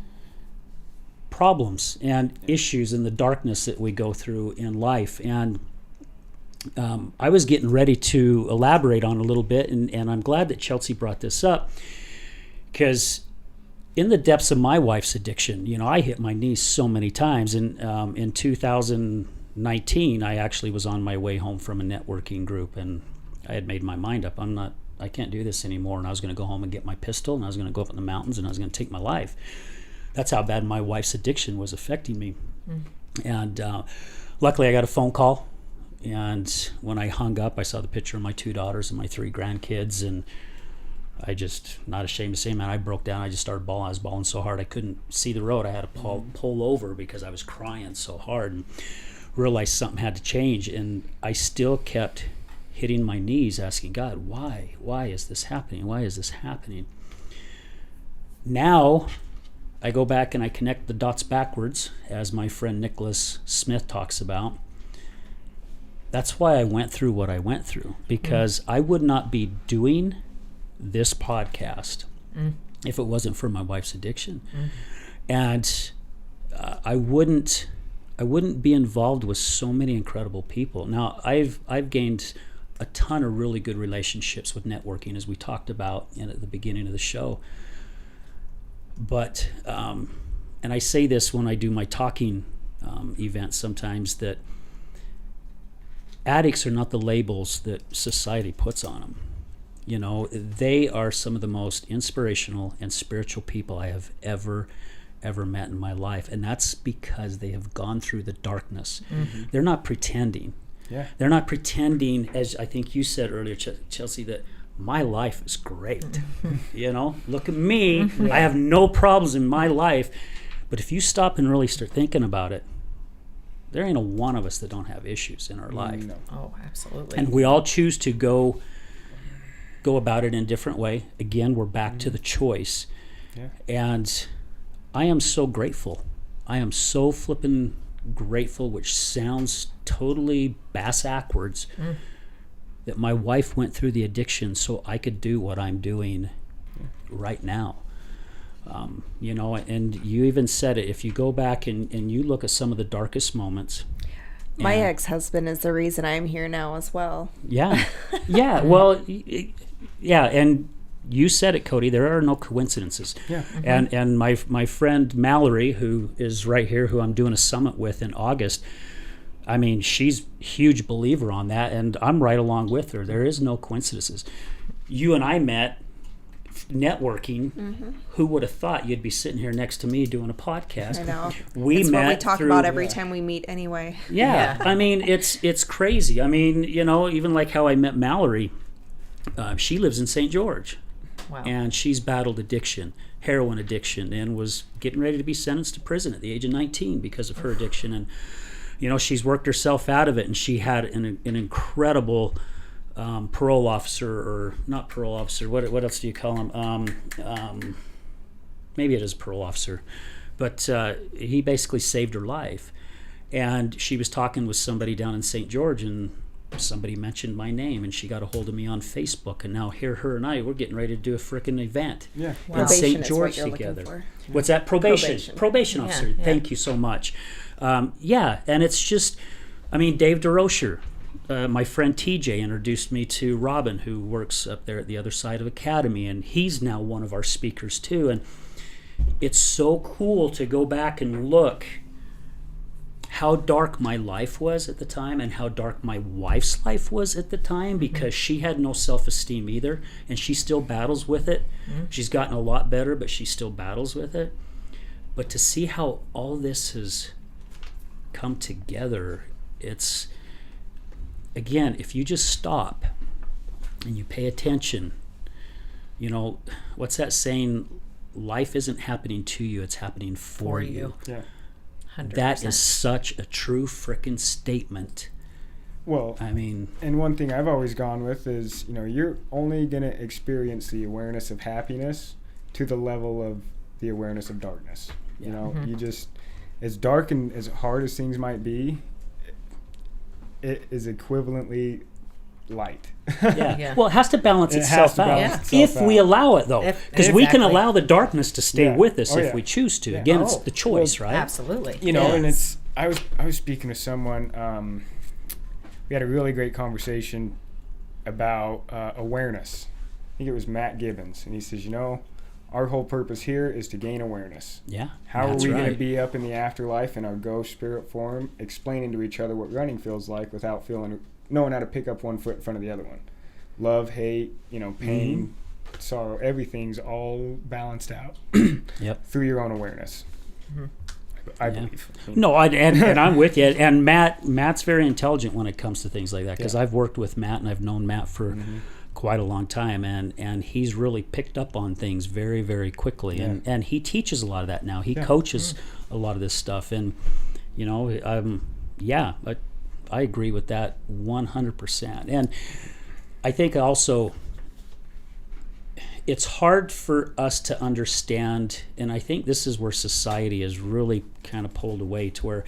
problems and issues and the darkness that we go through in life. And I was getting ready to elaborate on a little bit, and I'm glad that Chelsea brought this up, because in the depths of my wife's addiction, you know, I hit my knees so many times. And in 2019, I actually was on my way home from a networking group, and I had made my mind up. I can't do this anymore. And I was going to go home and get my pistol, and I was going to go up in the mountains, and I was going to take my life. That's how bad my wife's addiction was affecting me. And luckily, I got a phone call. And when I hung up, I saw the picture of my 2 daughters and my 3 grandkids, and I just, not ashamed to say, man, I broke down. I just started bawling. I was bawling so hard I couldn't see the road. I had to pull over because I was crying so hard, and realized something had to change. And I still kept hitting my knees asking God, why? Why is this happening? Why is this happening? Now I go back and I connect the dots backwards, as my friend Nicholas Smith talks about. That's why I went through what I went through, because I would not be doing this podcast if it wasn't for my wife's addiction. And I wouldn't be involved with so many incredible people. Now I've gained a ton of really good relationships with networking, as we talked about at the beginning of the show. But and I say this when I do my talking events sometimes, that addicts are not the labels that society puts on them. You know, they are some of the most inspirational and spiritual people I have ever met in my life. And that's because they have gone through the darkness. They're not pretending. Yeah. They're not pretending, as I think you said earlier, Chelsea, that my life is great. You know, look at me. I have no problems in my life. But if you stop and really start thinking about it, there ain't a one of us that don't have issues in our life. No. Oh, absolutely. And we all choose to go about it in a different way. Again, we're back to the choice. Yeah. And I am so grateful. I am so flippin' grateful, which sounds totally bass-ackwards, that my wife went through the addiction so I could do what I'm doing right now. You know, and you even said it, if you go back and you look at some of the darkest moments. My and- ex-husband is the reason I'm here now as well. Yeah. Yeah. Well, yeah. And you said it, Cody, there are no coincidences. Yeah. And my friend Mallory, who is right here, who I'm doing a summit with in August, I mean, she's a huge believer on that, and I'm right along with her. There is no coincidences. You and I met networking. Who would have thought you'd be sitting here next to me doing a podcast? I know. We It's met what we talk through, about every time we meet anyway. Yeah. I mean, it's crazy. I mean, you know, even like how I met Mallory, she lives in St. George. Wow. And she's battled addiction, heroin addiction, and was getting ready to be sentenced to prison at the age of 19 because of her addiction. And, you know, she's worked herself out of it, and she had an incredible parole officer, or not parole officer, what else do you call him? Maybe it is parole officer. But he basically saved her life. And she was talking with somebody down in St. George, and somebody mentioned my name, and she got a hold of me on Facebook, and now here her and I, we're getting ready to do a frickin' event Yeah. Wow. in Probation St. is George what you're looking together. for. What's that? Probation Probation. officer. Yeah. Thank you so much. Yeah, and it's just, I mean, Dave DeRocher, my friend TJ introduced me to Robin, who works up there at the other side of Academy, and he's now one of our speakers too. And it's so cool to go back and look how dark my life was at the time, and how dark my wife's life was at the time, because she had no self-esteem either, and she still battles with it. She's gotten a lot better, but she still battles with it. But to see how all this has come together, it's again, if you just stop and you pay attention, you know, what's that saying? Life isn't happening to you, it's happening for you. Yeah. 100%. That is such a true frickin' statement. Well, I mean, and one thing I've always gone with is, you know, you're only going to experience the awareness of happiness to the level of the awareness of darkness. You know, you just, as dark and as hard as things might be, it is equivalently light. yeah. Yeah. Well, it has to balance It itself has to out. balance If itself we out. allow it, though. Because we can allow the darkness to stay Yeah. with us Oh, if yeah. we choose to. Yeah. Again, it's Oh. the choice, right? Absolutely. You know, and Yes. it's, I was speaking to someone, we had a really great conversation about awareness. I think it was Matt Gibbons, and he says, you know, our whole purpose here is to gain awareness. Yeah. How that's are we right. going to be up in the afterlife in our ghost spirit form, explaining to each other what running feels like without knowing how to pick up one foot in front of the other one? Love, hate, you know, pain, sorrow, everything's all balanced out Yep. through your own awareness. I Yeah. believe. No, and I'm with you. And Matt's very intelligent when it comes to things like that, because Yeah. I've worked with Matt and I've known Matt for quite a long time, and he's really picked up on things very, very quickly, Yeah. and he teaches a lot of that now. He Yeah. coaches a lot of this stuff, and you know, I agree with that 100%. And I think also it's hard for us to understand, and I think this is where society is really kind of pulled away, to where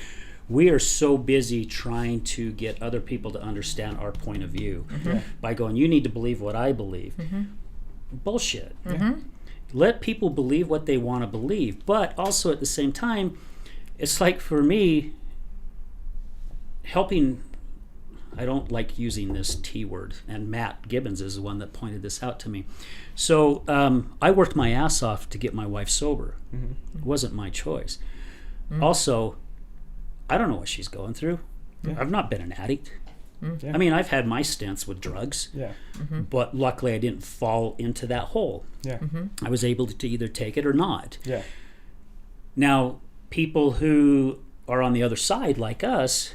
we are so busy trying to get other people to understand our point of view by going, you need to believe what I believe. Bullshit. Let people believe what they want to believe, but also at the same time, it's like, for me, helping, I don't like using this T word, and Matt Gibbons is the one that pointed this out to me. So I worked my ass off to get my wife sober. It wasn't my choice. Also, I don't know what she's going through. I've not been an addict. Yeah. I mean, I've had my stints with drugs, Yeah. but luckily I didn't fall into that hole. Yeah. I was able to either take it or not. Yeah. Now, people who are on the other side, like us,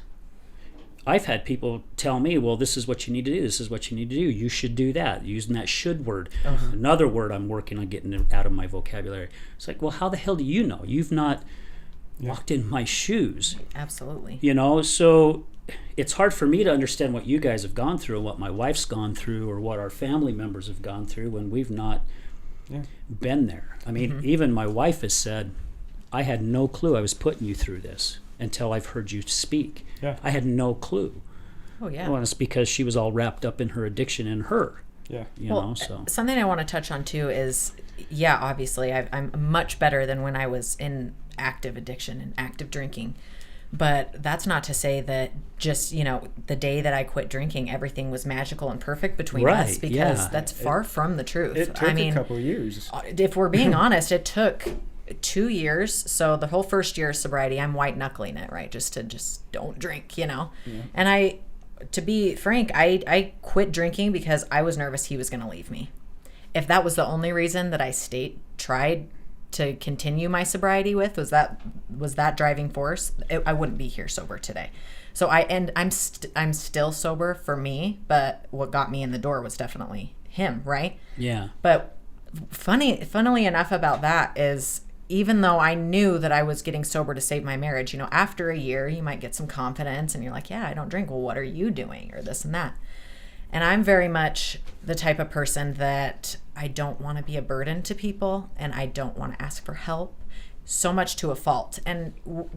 I've had people tell me, well, this is what you need to do. This is what you need to do. You should do that. Using that should word. Another word I'm working on getting it out of my vocabulary. It's like, well, how the hell do you know? You've not walked in my shoes. Absolutely. You know, so it's hard for me to understand what you guys have gone through, what my wife's gone through, or what our family members have gone through when we've not been there. I mean, even my wife has said, I had no clue I was putting you through this until I've heard you speak. Yeah. I had no clue. Oh, yeah. Well, it's because she was all wrapped up in her addiction and her, Yeah. you know, so. Something I want to touch on too is, yeah, obviously I'm much better than when I was in active addiction and active drinking. But that's not to say that just, you know, the day that I quit drinking, everything was magical and perfect between us, because yeah. that's far from the truth. It took a couple of years. If we're being honest, it took 2 years. So the whole first year of sobriety, I'm white knuckling it, right? Just don't drink, you know? Yeah. And to be frank, I quit drinking because I was nervous he was going to leave me. If that was the only reason that I tried to continue my sobriety with, was that driving force, I wouldn't be here sober today. So I'm still sober for me, but what got me in the door was definitely him, right? Yeah. But funnily enough about that is, even though I knew that I was getting sober to save my marriage, you know, after a year, you might get some confidence and you're like, yeah, I don't drink. Well, what are you doing? Or this and that. And I'm very much the type of person that I don't want to be a burden to people, and I don't want to ask for help, so much to a fault. And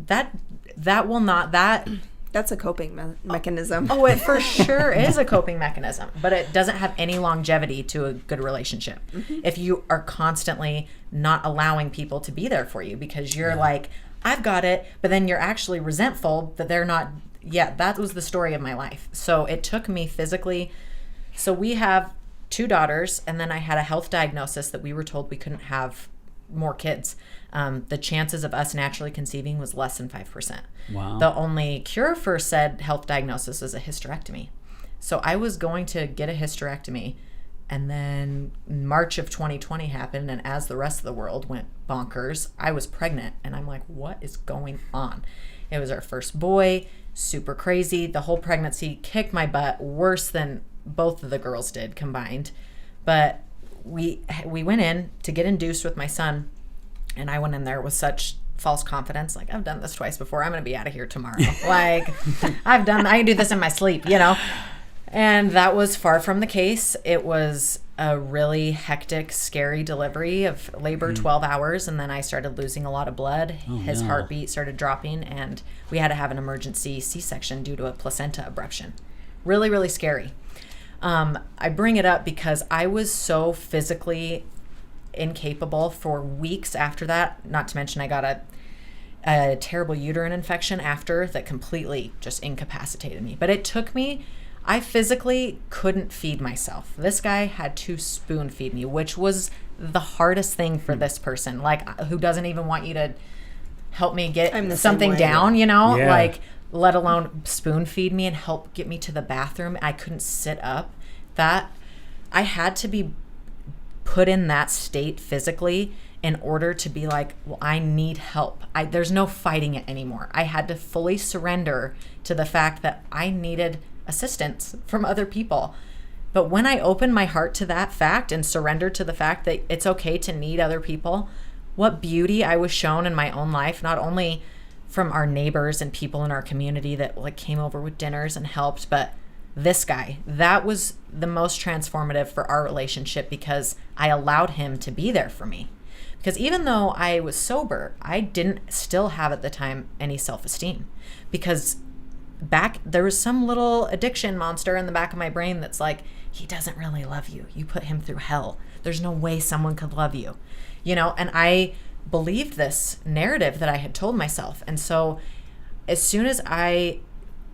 that will not, that... That's a coping mechanism. Oh, it for sure is a coping mechanism, but it doesn't have any longevity to a good relationship. If you are constantly not allowing people to be there for you because you're like, I've got it, but then you're actually resentful that they're not. Yeah, that was the story of my life. So it took me physically. So we have 2 daughters, and then I had a health diagnosis that we were told we couldn't have more kids. The chances of us naturally conceiving was less than 5%. Wow. The only cure for said health diagnosis is a hysterectomy. So I was going to get a hysterectomy, And then March of 2020 happened, and as the rest of the world went bonkers, I was pregnant, and I'm like, what is going on? It was our first boy, super crazy. The whole pregnancy kicked my butt worse than both of the girls did combined. But we went in to get induced with my son, and I went in there with such false confidence, like, I've done this twice before, I'm gonna be out of here tomorrow. Like, I can do this in my sleep, you know. And that was far from the case. It was a really hectic, scary delivery of labor, 12 hours, and then I started losing a lot of blood. His heartbeat started dropping, and we had to have an emergency C-section due to a placenta abruption. Really, really scary. I bring it up because I was so physically incapable for weeks after that. Not to mention I got a terrible uterine infection after that completely just incapacitated me. But it took me, I physically couldn't feed myself. This guy had to spoon feed me, which was the hardest thing for this person, like, who doesn't even want you to help me get something down, you know, like, let alone spoon feed me and help get me to the bathroom. I couldn't sit up. That I had to be put in that state physically in order to be like, well, I need help. There's no fighting it anymore. I had to fully surrender to the fact that I needed assistance from other people. But when I opened my heart to that fact and surrendered to the fact that it's okay to need other people, what beauty I was shown in my own life, not only from our neighbors and people in our community that like came over with dinners and helped, but this guy, that was the most transformative for our relationship because I allowed him to be there for me. Because even though I was sober, I didn't still have at the time any self-esteem, because there was some little addiction monster in the back of my brain that's like, he doesn't really love you. You put him through hell. There's no way someone could love you, you know? And I believed this narrative that I had told myself. And so as soon as I,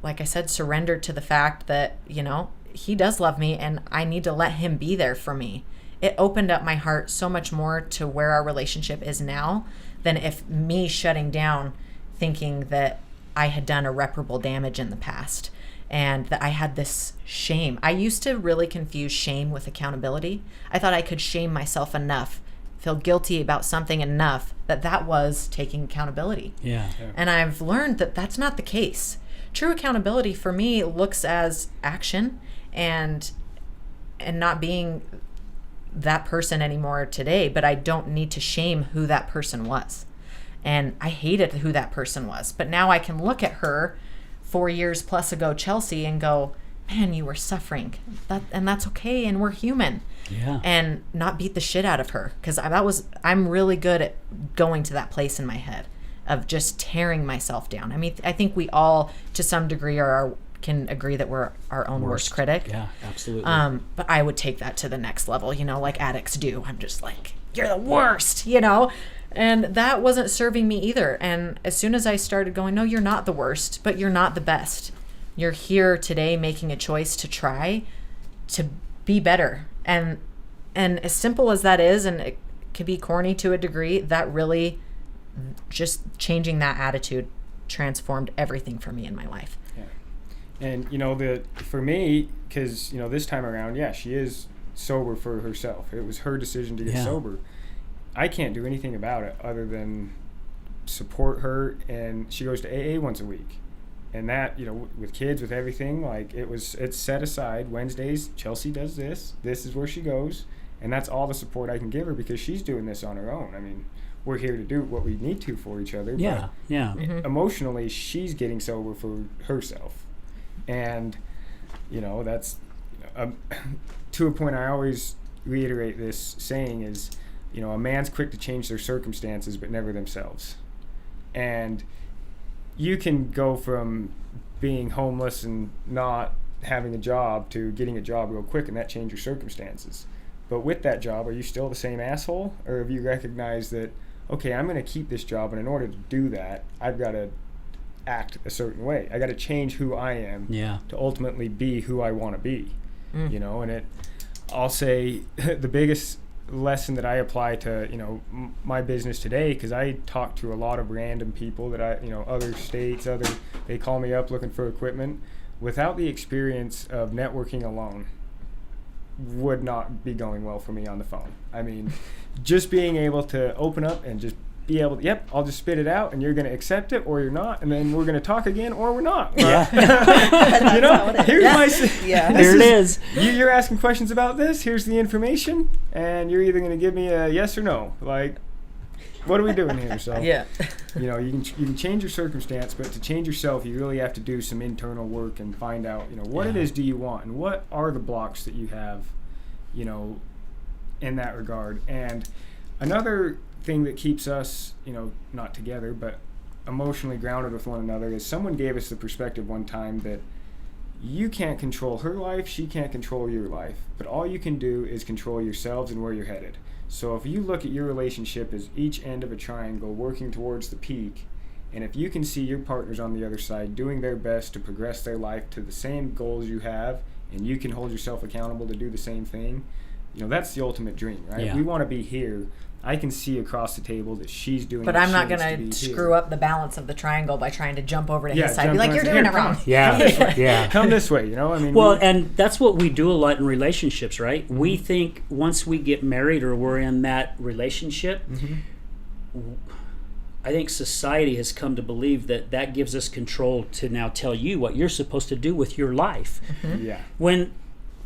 like I said, surrendered to the fact that, you know, he does love me and I need to let him be there for me, it opened up my heart so much more to where our relationship is now than if me shutting down thinking that I had done irreparable damage in the past and that I had this shame. I used to really confuse shame with accountability. I thought I could shame myself enough, feel guilty about something enough that was taking accountability. Yeah. And I've learned that that's not the case. True accountability for me looks as action and not being that person anymore today, but I don't need to shame who that person was. And I hated who that person was. But now I can look at her 4 years plus ago, Chelsea, and go, man, you were suffering. And that's okay, and we're human. Yeah. And not beat the shit out of her. Because I'm really good at going to that place in my head of just tearing myself down. I mean, I think we all, to some degree, can agree that we're our own worst critic. Yeah, absolutely. But I would take that to the next level, you know, like addicts do. I'm just like, you're the worst, you know? And that wasn't serving me either. And as soon as I started going, no, you're not the worst, but you're not the best. You're here today making a choice to try to be better. And as simple as that is, and it could be corny to a degree, that really just changing that attitude transformed everything for me in my life. Yeah. And, you know, for me, because, you know, this time around, she is sober for herself. It was her decision to get sober. I can't do anything about it other than support her, and she goes to AA once a week. And that, you know, with kids, with everything, like it's set aside. Wednesdays, Chelsea does this is where she goes, and that's all the support I can give her because she's doing this on her own. I mean, we're here to do what we need to for each other. But emotionally, she's getting sober for herself. And, you know, that's to a point I always reiterate this saying is, you know, a man's quick to change their circumstances but never themselves. And you can go from being homeless and not having a job to getting a job real quick, and that changes your circumstances. But with that job, are you still the same asshole? Or have you recognized that, okay, I'm going to keep this job, and in order to do that, I've got to act a certain way. I got to change who I am to ultimately be who I want to be. You know, and I'll say the biggest lesson that I apply to, you know, my business today, because I talk to a lot of random people that other states, they call me up looking for equipment. Without the experience of networking alone, would not be going well for me on the phone. I mean, just being able to open up and just be able to, yep, I'll just spit it out and you're going to accept it or you're not, and then we're going to talk again or we're not. Yeah. You know, here's my, Here it is. You're asking questions about this, here's the information, and you're either going to give me a yes or no. Like, what are we doing here? So, Yeah. you know, you can change your circumstance, but to change yourself, you really have to do some internal work and find out, you know, what it is do you want and what are the blocks that you have, you know, in that regard. And another thing that keeps us, you know, not together, but emotionally grounded with one another is someone gave us the perspective one time that you can't control her life, she can't control your life, but all you can do is control yourselves and where you're headed. So if you look at your relationship as each end of a triangle working towards the peak, and if you can see your partners on the other side doing their best to progress their life to the same goals you have, and you can hold yourself accountable to do the same thing, you know, that's the ultimate dream, right? Yeah. We want to be here. I can see across the table that she's doing But what I'm she not needs going to to be screw here. up the balance of the triangle by trying to jump over to his side. Be jump like, on- you're doing here, it wrong. come. Yeah. Come this way, you know? I mean, Well, and that's what we do a lot in relationships, right? Mm-hmm. We think once we get married or we're in that relationship, I think society has come to believe that that gives us control to now tell you what you're supposed to do with your life. yeah. When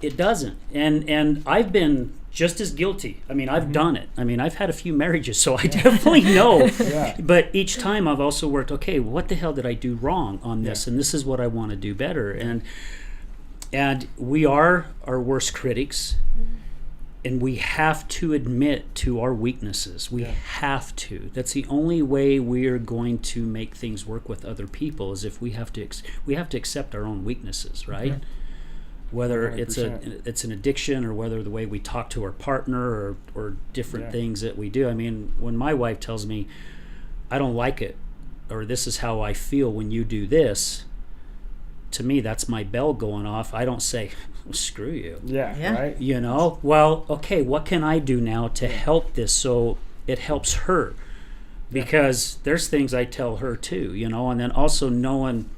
it doesn't. And I've been just as guilty. I mean, I've done it. I mean, I've had a few marriages, so I definitely know. Yeah. But each time I've also worked, okay, what the hell did I do wrong on this? Yeah. And this is what I want to do better. And we are our worst critics. And we have to admit to our weaknesses. We have to. That's the only way we are going to make things work with other people, is if we have to accept our own weaknesses, right? Whether 100%. it's an addiction, or whether the way we talk to our partner, or different things that we do. I mean, when my wife tells me, I don't like it, or this is how I feel when you do this, to me, that's my bell going off. I don't say, well, screw you. Yeah. Right? You know, well, okay, what can I do now to help this so it helps her? Because there's things I tell her too, you know, and then also knowing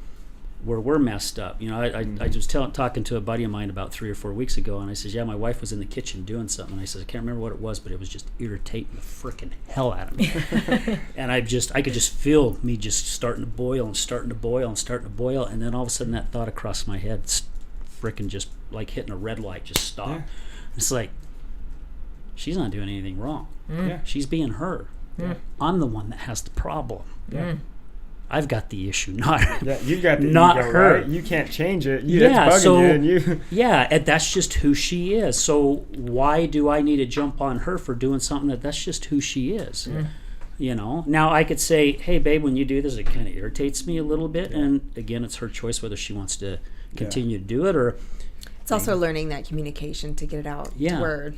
where we're messed up. You know, I was talking to a buddy of mine about 3 or 4 weeks ago, and I says, yeah, my wife was in the kitchen doing something. And I says, I can't remember what it was, but it was just irritating the freaking hell out of me. And I could just feel me just starting to boil and starting to boil and starting to boil. And then all of a sudden that thought across my head, freaking just like hitting a red light, just stopped. Yeah. It's like, she's not doing anything wrong. Yeah. She's being her. I'm the one that has the problem. I've got the issue, not Yeah, you got the not ego, her. right? You can't change it. Yeah, It's bugging so you, and you. yeah, and that's just who she is. So why do I need to jump on her for doing something that's just who she is? You know. Now I could say, hey, babe, when you do this, it kind of irritates me a little bit, and again, it's her choice whether she wants to continue to do it or. It's also learning that communication to get it out. Yeah. Where,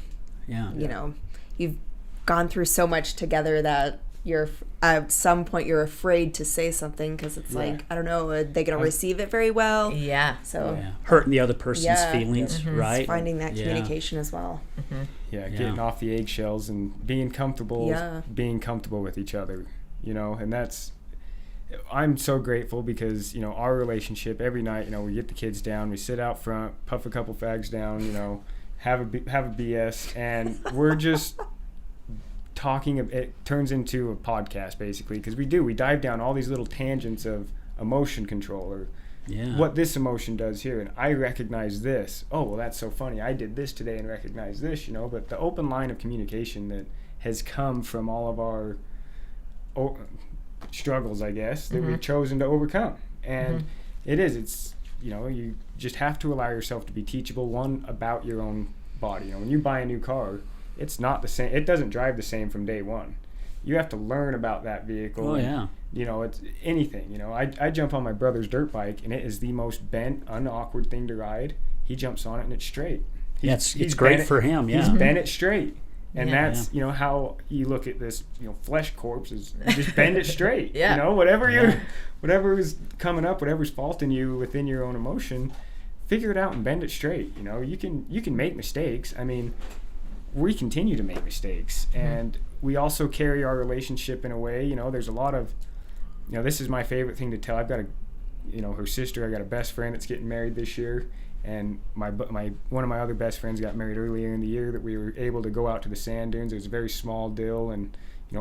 Yeah. you know, you've gone through so much together that you're at some point you're afraid to say something because it's like, I don't know, are they going to receive it very well? Yeah. So Yeah. Hurting the other person's feelings, it's right? finding that communication as well. Yeah, getting off the eggshells and being comfortable with each other, you know, and I'm so grateful because, you know, our relationship every night, you know, we get the kids down, we sit out front, puff a couple fags down, you know, have a BS, and we're just talking. It turns into a podcast basically because we dive down all these little tangents of emotion control or what this emotion does here, and I recognize this. Oh, well, that's so funny. I did this today and recognize this, you know. But the open line of communication that has come from all of our struggles, I guess, that we've chosen to overcome, and it's you know, you just have to allow yourself to be teachable. One, about your own body. You know, when you buy a new car, it's not the same. It doesn't drive the same from day one. You have to learn about that vehicle. Oh, yeah. You know, it's anything. You know, I jump on my brother's dirt bike, and it is the most bent, unawkward thing to ride. He jumps on it, and it's straight. It's great for him, yeah. He's bent it straight. And Yeah. that's, you know, how you look at this, you know, flesh corpse is you just bend it straight. Yeah. You know, whatever is coming up, whatever's faulting you within your own emotion, figure it out and bend it straight. You know, you can make mistakes. I mean, we continue to make mistakes, and we also carry our relationship in a way, you know, there's a lot of, you know, this is my favorite thing to tell. I've got her sister, I got a best friend that's getting married this year, And my one of my other best friends got married earlier in the year that we were able to go out to the sand dunes. It was a very small deal, and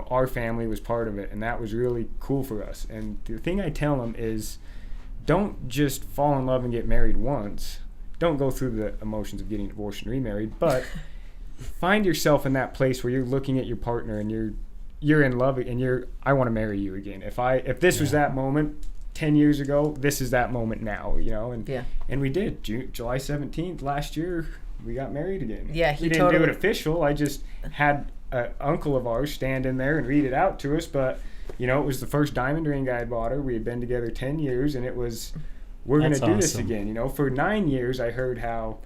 our family was part of it, and that was really cool for us. And the thing I tell them is, don't just fall in love and get married once. Don't go through the emotions of getting divorced and remarried, but find yourself in that place where you're looking at your partner and you're in love and I want to marry you again. If this was that moment 10 years ago, this is that moment now, and we did. July 17th last year, we got married again. Yeah, we didn't do it official. I just had an uncle of ours stand in there and read it out to us, but it was the first diamond ring I had bought her. We had been together 10 years, and it was, we're going to do this again. For 9 years, I heard how,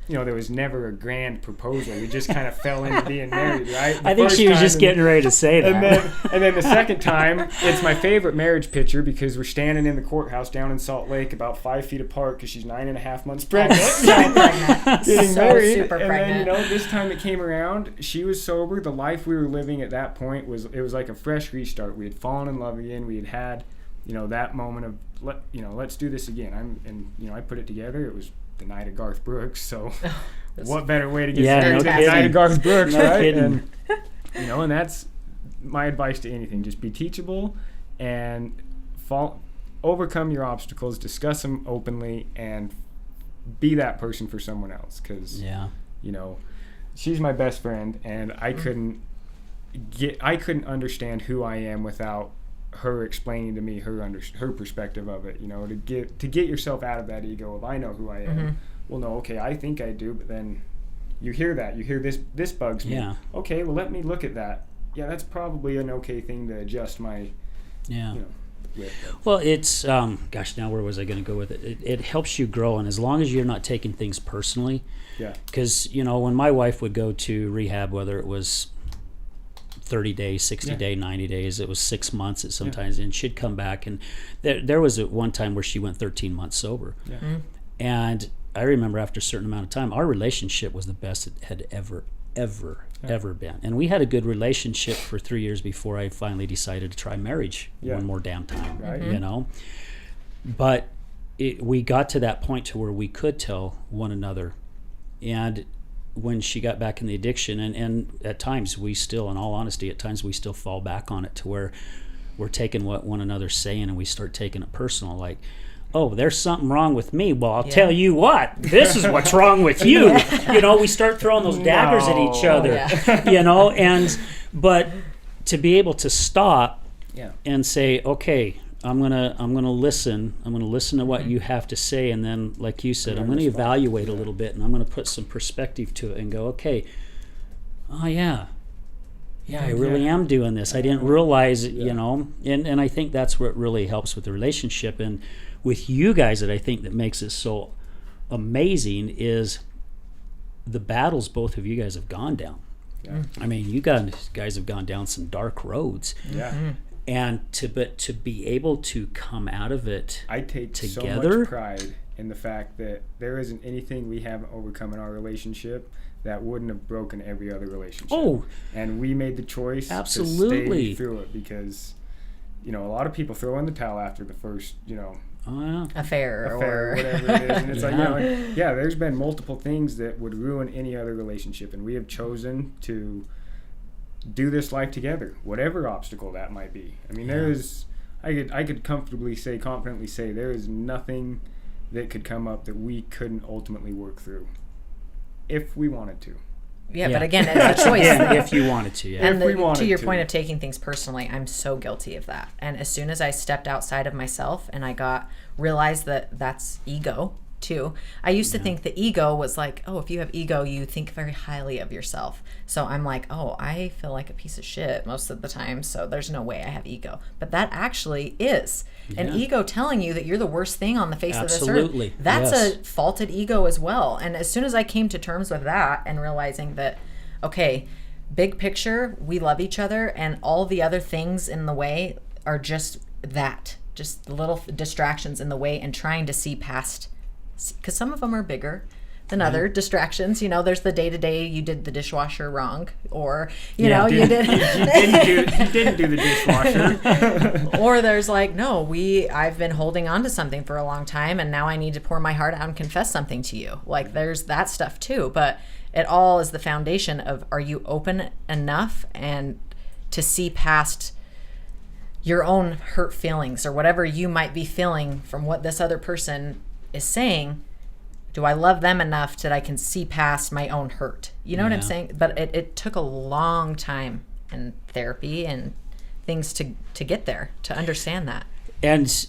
there was never a grand proposal. We just kind of fell into being married, right? I think she was just getting ready to say that. And then the second time, it's my favorite marriage picture because we're standing in the courthouse down in Salt Lake about 5 feet apart because she's 9.5 months pregnant. Getting married. Super pregnant. And then, this time it came around, she was sober. The life we were living at that point was like a fresh restart. We had fallen in love again. We had that moment of, let's do this again. I put it together. It was the night of Garth Brooks, so what better way to get started than the night of Garth Brooks, right? And and that's my advice to anything. Just be teachable and overcome your obstacles, discuss them openly, and be that person for someone else, because she's my best friend, and I couldn't understand who I am without her explaining to me her perspective of it, to get yourself out of that ego of I know who I am. Mm-hmm. Well, no, okay, I think I do, but then you hear this bugs me. Yeah. Okay, well, let me look at that. Yeah, that's probably an okay thing to adjust my with. Well, it's now where was I going to go with it? It helps you grow, and as long as you're not taking things personally, because when my wife would go to rehab, whether it was 30 days, 60 days, 90 days. It was 6 months sometimes, and she'd come back. And there was one time where she went 13 months sober. Yeah. Mm-hmm. And I remember after a certain amount of time, our relationship was the best it had ever been. And we had a good relationship for 3 years before I finally decided to try marriage one more damn time, right? But we got to that point to where we could tell one another. And when she got back in the addiction, and at times we still, in all honesty, we still fall back on it to where we're taking what one another's saying and we start taking it personal, like, oh, there's something wrong with me. Well, I'll tell you what, this is what's wrong with you. We start throwing those daggers at each other, but to be able to stop and say, okay, I'm gonna listen. I'm gonna listen to what you have to say, and then, like you said, I'm gonna evaluate a little bit, and I'm gonna put some perspective to it, and go, okay, I really am doing this. I didn't realize it, and I think that's what really helps with the relationship, and with you guys, that I think that makes it so amazing is the battles both of you guys have gone down. Yeah. I mean, you guys have gone down some dark roads. Yeah. Mm-hmm. And to be able to come out of it I take together. So much pride in the fact that there isn't anything we haven't overcome in our relationship that wouldn't have broken every other relationship. Oh, and we made the choice to stay through it because, a lot of people throw in the towel after the first, affair or whatever it is, and it's like, there's been multiple things that would ruin any other relationship, and we have chosen to do this life together, whatever obstacle that might be. I mean, I could confidently say there is nothing that could come up that we couldn't ultimately work through if we wanted to. Yeah, but again, it's a choice. If you wanted to, And to your point of taking things personally, I'm so guilty of that. And as soon as I stepped outside of myself and I realized that that's ego too. I used to think the ego was like, oh, if you have ego, you think very highly of yourself. So I'm like, oh, I feel like a piece of shit most of the time, so there's no way I have ego. But that actually is an ego telling you that you're the worst thing on the face of this earth. That's a faulted ego as well. And as soon as I came to terms with that and realizing that, okay, big picture, we love each other, and all the other things in the way are just little distractions in the way, and trying to see past, because some of them are bigger, than other distractions. You know, there's the day-to-day, you did the dishwasher wrong, or you Yeah, know, you did You didn't do the dishwasher. or there's like, no, I've been holding on to something for a long time, and now I need to pour my heart out and confess something to you. Like, there's that stuff too, but it all is the foundation of, are you open enough and to see past your own hurt feelings or whatever you might be feeling from what this other person is saying? Do I love them enough that I can see past my own hurt? You know what I'm saying? But it took a long time in therapy and things to get there, to understand that. And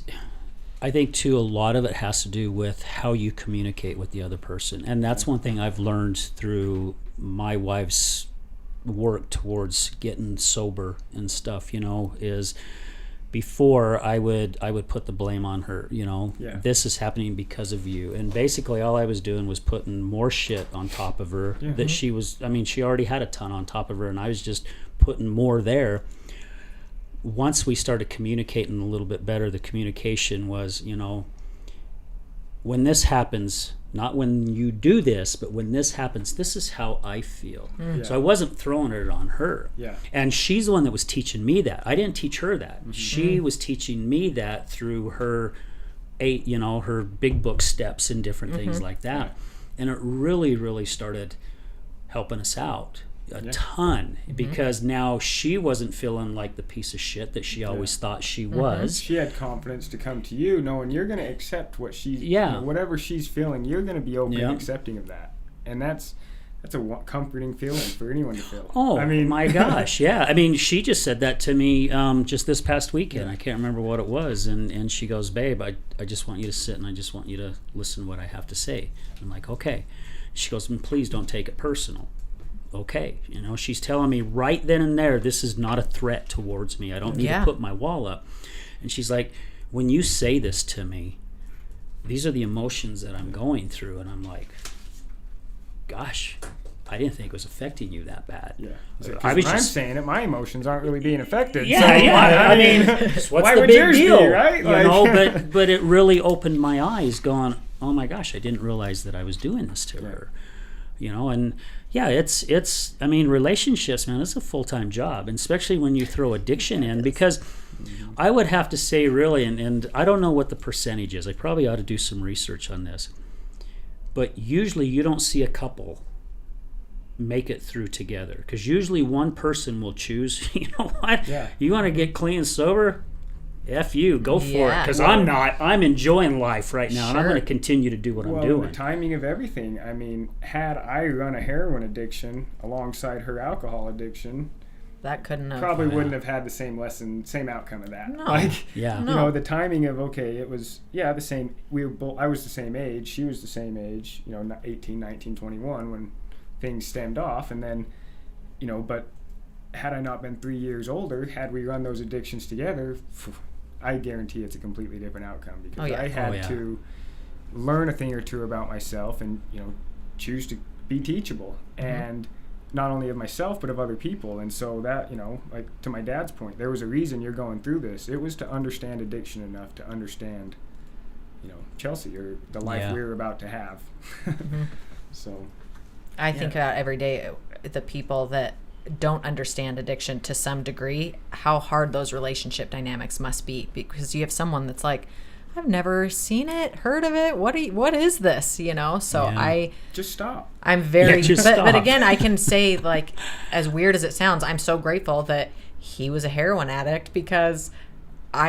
I think, too, a lot of it has to do with how you communicate with the other person. And that's one thing I've learned through my wife's work towards getting sober and stuff, you know, is before I would put the blame on her, you know, this is happening because of you. And basically all I was doing was putting more shit on top of her that she already had a ton on top of her, and I was just putting more there. Once we started communicating a little bit better, the communication was, you know, when this happens, not when you do this, but when this happens, this is how I feel. So I wasn't throwing it on her. And she's the one that was teaching me that. I didn't teach her that. She was teaching me that through her her big book steps and different things like that. And it really, really started helping us out a ton, because now she wasn't feeling like the piece of shit that she always thought she was. She had confidence to come to you knowing you're going to accept what she's, whatever she's feeling, you're going to be open and accepting of that. And that's a comforting feeling for anyone to feel. Oh, I mean, my gosh, yeah. I mean, she just said that to me just this past weekend. I can't remember what it was. And she goes, babe, I just want you to sit and I just want you to listen to what I have to say. I'm like, okay. She goes, and please don't take it personal. Okay, you know, she's telling me right then and there, this is not a threat towards me. I don't need to put my wall up. And she's like, when you say this to me, these are the emotions that I'm going through. And I'm like, gosh, I didn't think it was affecting you that bad. I was just saying it, my emotions aren't really being affected. I mean, what's why the would big yours deal? be, right? You know, but it really opened my eyes going, oh my gosh, I didn't realize that I was doing this to her. You know, and it's I mean, relationships, man, it's a full-time job, and especially when you throw addiction in, because I would have to say really, and I don't know what the percentage is, I probably ought to do some research on this, but usually you don't see a couple make it through together, because usually one person will choose, you know what, you want to get clean and sober, F you, go for it, because I'm enjoying life right now, and I'm going to continue to do what I'm doing. The timing of everything. I mean, had I run a heroin addiction alongside her alcohol addiction, that couldn't have probably wouldn't have had the same outcome of that. No. You know, the timing of, okay, it was the same. I was the same age, she was the same age, you know, 18, 19, 21 when things stemmed off, and then, you know, but had I not been 3 years older, had we run those addictions together, I guarantee it's a completely different outcome, because I had to learn a thing or two about myself and, you know, choose to be teachable, and not only of myself but of other people. And so that, you know, like to my dad's point, there was a reason you're going through this. It was to understand addiction enough to understand, you know, Chelsea, or the life we were about to have. So I think about every day the people that don't understand addiction to some degree, how hard those relationship dynamics must be, because you have someone that's like, I've never seen it, heard of it, what is this, you know? So I just stop. I'm very but again, I can say, like, as weird as it sounds, I'm so grateful that he was a heroin addict, because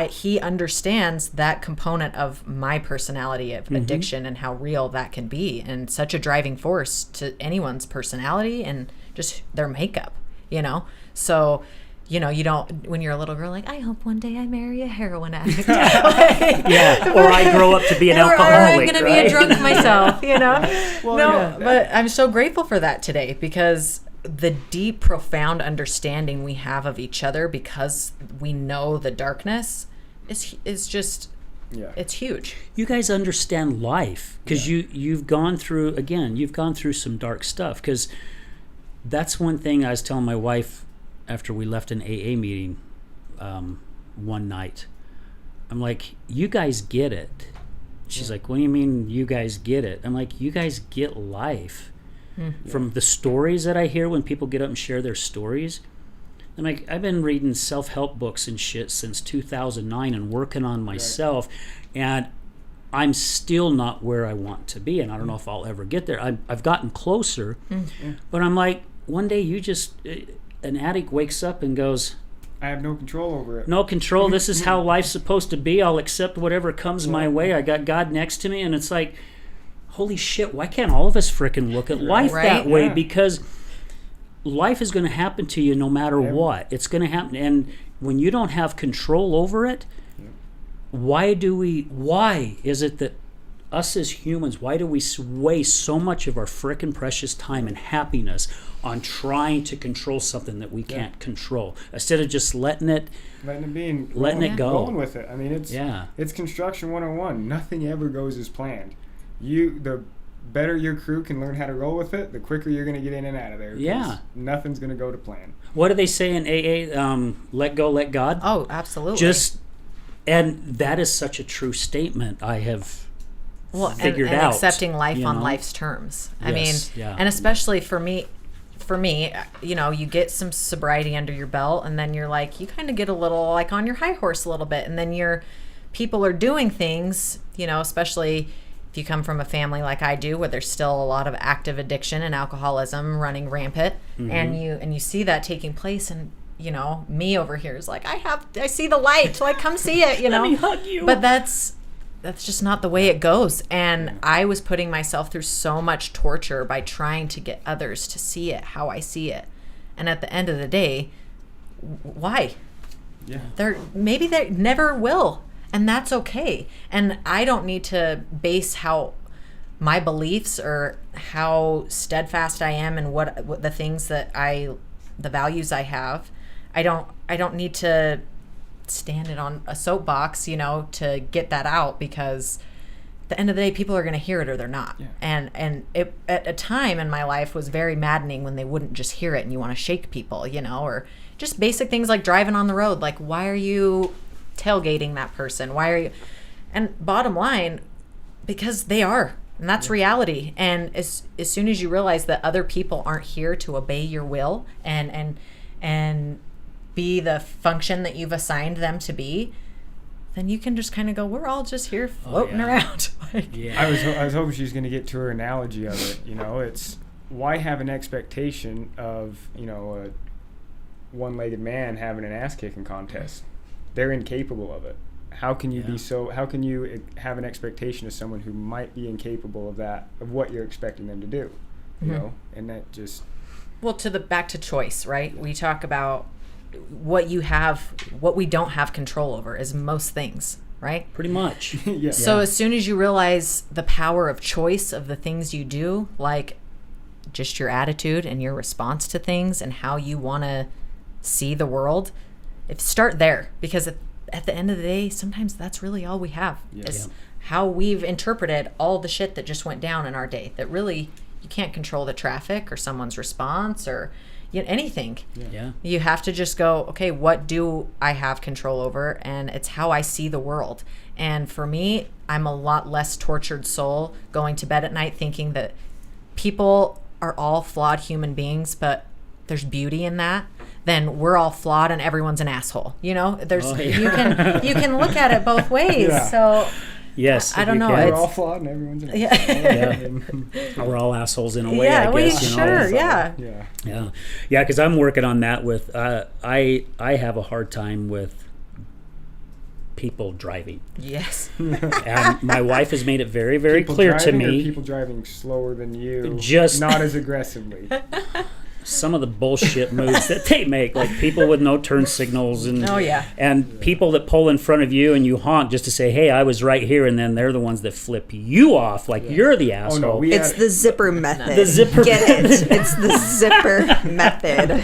he understands that component of my personality of addiction and how real that can be, and such a driving force to anyone's personality and just their makeup, you know? So, you know, you don't, when you're a little girl, like, I hope one day I marry a heroin addict. Or I grow up to be an alcoholic. Or I'm going to be a drunk myself, you know? But I'm so grateful for that today, because the deep, profound understanding we have of each other, because we know the darkness, is just, it's huge. You guys understand life, because you've gone through some dark stuff. Because that's one thing I was telling my wife after we left an AA meeting one night. I'm like, you guys get it. She's like, what do you mean you guys get it? I'm like, you guys get life. From the stories that I hear when people get up and share their stories. And like, I've been reading self-help books and shit since 2009 and working on myself, and I'm still not where I want to be, and I don't know if I'll ever get there. I've gotten closer, but I'm like, one day an addict wakes up and goes, I have no control over it. No control. This is how life's supposed to be. I'll accept whatever comes my way. I got God next to me, and it's like, holy shit, why can't all of us frickin' look at life that way? Because life is going to happen to you no matter what. It's going to happen. And when you don't have control over it, why is it that us as humans, why do we waste so much of our frickin' precious time and happiness on trying to control something that we can't control, instead of just letting it be and letting it go? Going with it. I mean, it's construction 101. Nothing ever goes as planned. The better your crew can learn how to roll with it, the quicker you're going to get in and out of there. Yeah. Nothing's going to go to plan. What do they say in AA? Let go, let God? Oh, absolutely. And that is such a true statement. I have figured and out. Accepting life on life's terms. I mean, and especially for me, you get some sobriety under your belt, and then you're like, you kind of get a little like on your high horse a little bit, and then people are doing things, especially if you come from a family like I do, where there's still a lot of active addiction and alcoholism running rampant, and you see that taking place, and me over here is like, I see the light, like, come see it, Let me hug you. But that's just not the way it goes. And I was putting myself through so much torture by trying to get others to see it how I see it. And at the end of the day, why? Yeah. Maybe they never will. And that's okay. And I don't need to base how my beliefs or how steadfast I am and what the things that the values I have. I don't need to stand it on a soapbox, to get that out, because at the end of the day, people are going to hear it or they're not. Yeah. And it, at a time in my life, was very maddening when they wouldn't just hear it and you want to shake people, or just basic things like driving on the road. Like, why are you tailgating that person? Why are you? And bottom line, because they are, and that's reality. And as soon as you realize that other people aren't here to obey your will and be the function that you've assigned them to be, then you can just kind of go, we're all just here floating around. I was hoping she was going to get to her analogy of it. It's, why have an expectation of a one-legged man having an ass-kicking contest? They're incapable of it. How can you how can you have an expectation of someone who might be incapable of that, of what you're expecting them to do? And that just, back to choice, right? We talk about what we don't have control over is most things, right? Pretty much. So as soon as you realize the power of choice of the things you do, like just your attitude and your response to things and how you want to see the world, start there, because at the end of the day, sometimes that's really all we have is how we've interpreted all the shit that just went down in our day, that really you can't control the traffic or someone's response or anything. You have to just go, okay, what do I have control over? And it's how I see the world. And for me, I'm a lot less tortured soul going to bed at night thinking that people are all flawed human beings, but there's beauty in that. Then we're all flawed and everyone's an asshole. There's you can look at it both ways. So yes, I don't know. We're all flawed and everyone's an asshole. We're all assholes in a way, I guess. Sure, yeah. Because I'm working on that with. I have a hard time with people driving. Yes. And my wife has made it very, very clear to me. Or people driving slower than you, just not as aggressively. Some of the bullshit moves that they make, like people with no turn signals and people that pull in front of you and you honk just to say, hey, I was right here, and then they're the ones that flip you off like you're the asshole. It's the zipper method. The zipper method. It's the zipper method.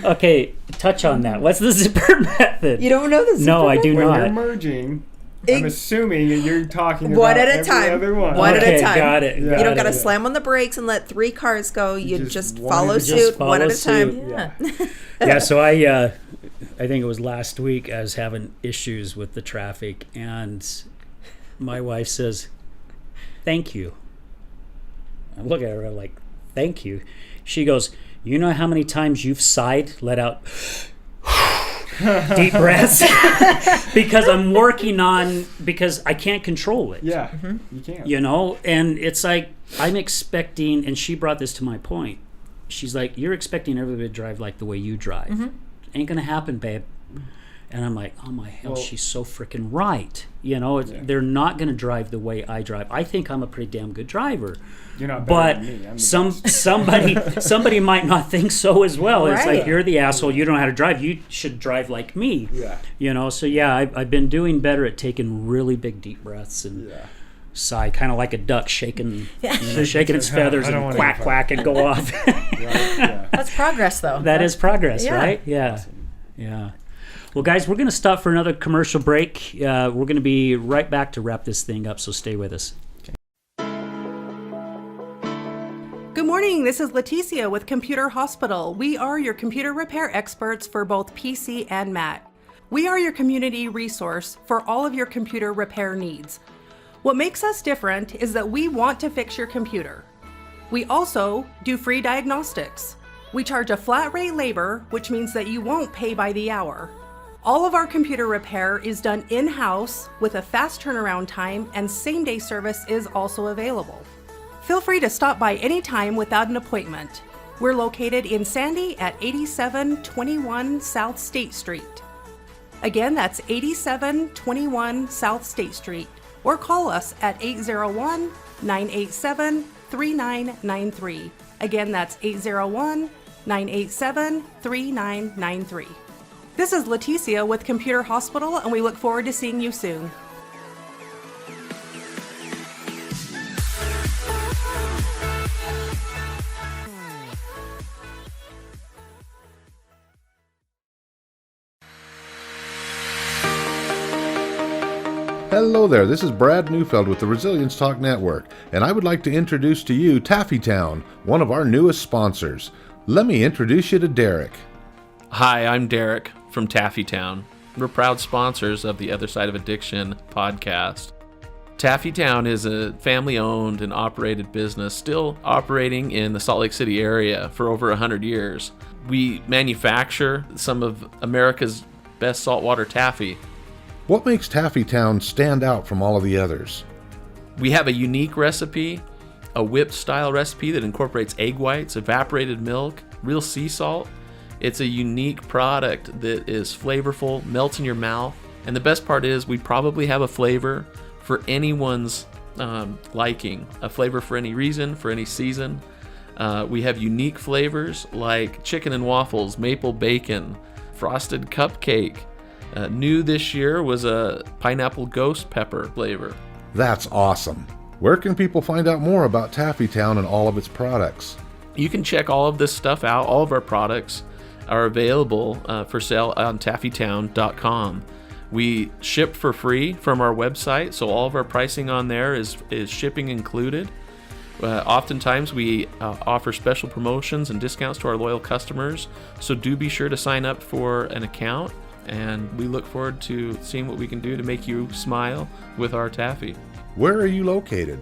Okay, touch on that. What's the zipper method? You don't know the zipper No, I method? do When not. you're merging, I'm assuming that you're talking about one at a every time. other one. One Okay, at a time. got it. You don't got to slam on the brakes and let 3 cars go. You just follow just suit follow one at a suit. time. So I think it was last week I was having issues with the traffic, and my wife says, "Thank you." I look at her like, "Thank you." She goes, "You know how many times you've sighed, let out deep breaths?" Because I'm working on, because I can't control it. Yeah, you can't. You know, and it's like, I'm expecting, and she brought this to my point. She's like, "You're expecting everybody to drive like the way you drive. Ain't gonna happen, babe." And I'm like, oh my hell, she's so freaking right. You know, they're not going to drive the way I drive. I think I'm a pretty damn good driver. You're not better than me. I'm the somebody might not think so as well. It's Right. like, you're the asshole. You don't know how to drive. You should drive like me. Yeah. You know, so I've been doing better at taking really big deep breaths and sigh, kind of like a duck shaking, shaking its feathers and quack, quack and go off. That's progress, though. That is progress, yeah. right? Yeah. Yeah. Well, guys, we're going to stop for another commercial break. We're going to be right back to wrap this thing up, so stay with us. Good morning, this is Leticia with Computer Hospital. We are your computer repair experts for both PC and Mac. We are your community resource for all of your computer repair needs. What makes us different is that we want to fix your computer. We also do free diagnostics. We charge a flat rate labor, which means that you won't pay by the hour. All of our computer repair is done in-house with a fast turnaround time, and same-day service is also available. Feel free to stop by anytime without an appointment. We're located in Sandy at 8721 South State Street. Again, that's 8721 South State Street, or call us at 801-987-3993. Again, that's 801-987-3993. This is Leticia with Computer Hospital, and we look forward to seeing you soon. Hello there, this is Brad Neufeld with the Resilience Talk Network, and I would like to introduce to you Taffytown, one of our newest sponsors. Let me introduce you to Derek. Hi, I'm Derek from Taffytown. We're proud sponsors of the Other Side of Addiction podcast. Taffytown is a family-owned and operated business still operating in the Salt Lake City area for over 100 years. We manufacture some of America's best saltwater taffy. What makes Taffytown stand out from all of the others? We have a unique recipe, a whipped-style recipe that incorporates egg whites, evaporated milk, real sea salt. It's a unique product that is flavorful, melts in your mouth, and the best part is we probably have a flavor for anyone's liking, a flavor for any reason, for any season. We have unique flavors like chicken and waffles, maple bacon, frosted cupcake. New this year was a pineapple ghost pepper flavor. That's awesome. Where can people find out more about Taffytown and all of its products? You can check all of this stuff out. All of our products are available for sale on taffytown.com. We ship for free from our website, so all of our pricing on there is shipping included. Oftentimes we offer special promotions and discounts to our loyal customers, so do be sure to sign up for an account, and we look forward to seeing what we can do to make you smile with our taffy. Where are you located?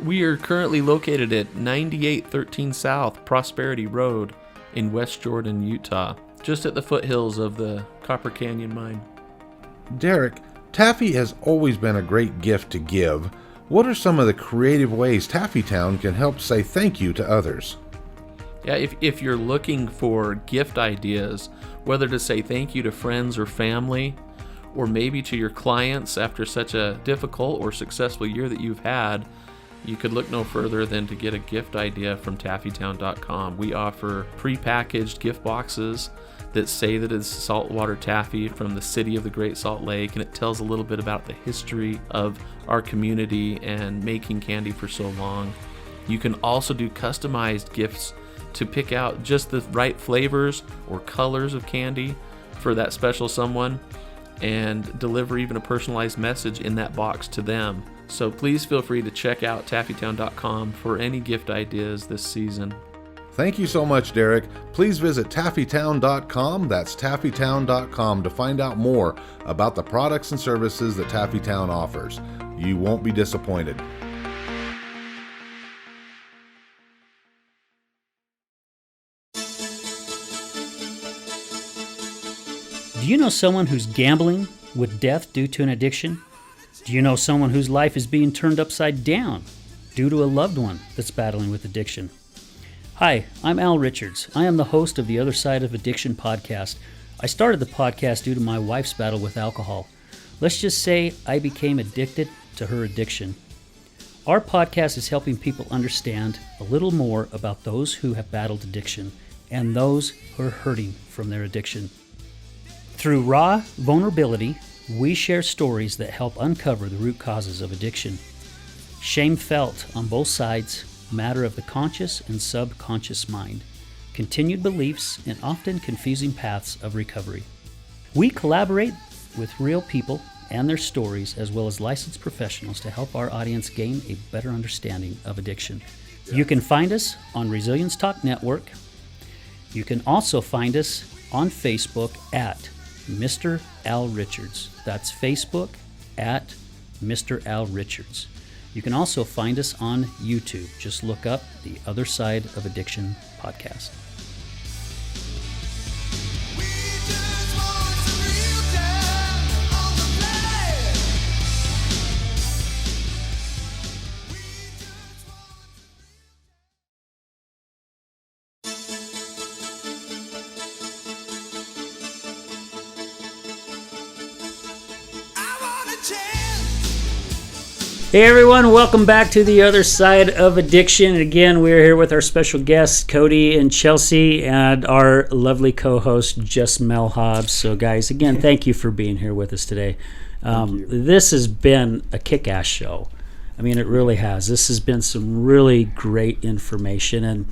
We are currently located at 9813 South Prosperity Road in West Jordan, Utah, just at the foothills of the Copper Canyon mine. Derek, taffy has always been a great gift to give. What are some of the creative ways Taffytown can help say thank you to others? Yeah, if you're looking for gift ideas, whether to say thank you to friends or family, or maybe to your clients after such a difficult or successful year that you've had, you could look no further than to get a gift idea from taffytown.com. We offer pre-packaged gift boxes that say that it's saltwater taffy from the city of the Great Salt Lake, and it tells a little bit about the history of our community and making candy for so long. You can also do customized gifts to pick out just the right flavors or colors of candy for that special someone, and deliver even a personalized message in that box to them. So please feel free to check out taffytown.com for any gift ideas this season. Thank you so much, Derek. Please visit taffytown.com, that's taffytown.com, to find out more about the products and services that Taffytown offers. You won't be disappointed. Do you know someone who's gambling with death due to an addiction? Do you know someone whose life is being turned upside down due to a loved one that's battling with addiction? Hi, I'm Al Richards. I am the host of the Other Side of Addiction podcast. I started the podcast due to my wife's battle with alcohol. Let's just say I became addicted to her addiction. Our podcast is helping people understand a little more about those who have battled addiction and those who are hurting from their addiction. Through raw vulnerability, we share stories that help uncover the root causes of addiction. Shame felt on both sides, matter of the conscious and subconscious mind, continued beliefs, and often confusing paths of recovery. We collaborate with real people and their stories, as well as licensed professionals, to help our audience gain a better understanding of addiction. You can find us on Resilience Talk Network. You can also find us on Facebook at Mr. Al Richards. That's Facebook at Mr. Al Richards. You can also find us on YouTube. Just look up the Other Side of Addiction podcast. Hey everyone, welcome back to the Other Side of Addiction. Again, we're here with our special guests, Cody and Chelsea, and our lovely co-host, Just Mel Hobbs. So guys, again, thank you for being here with us today. This has been a kick-ass show. I mean, it really has. This has been some really great information, and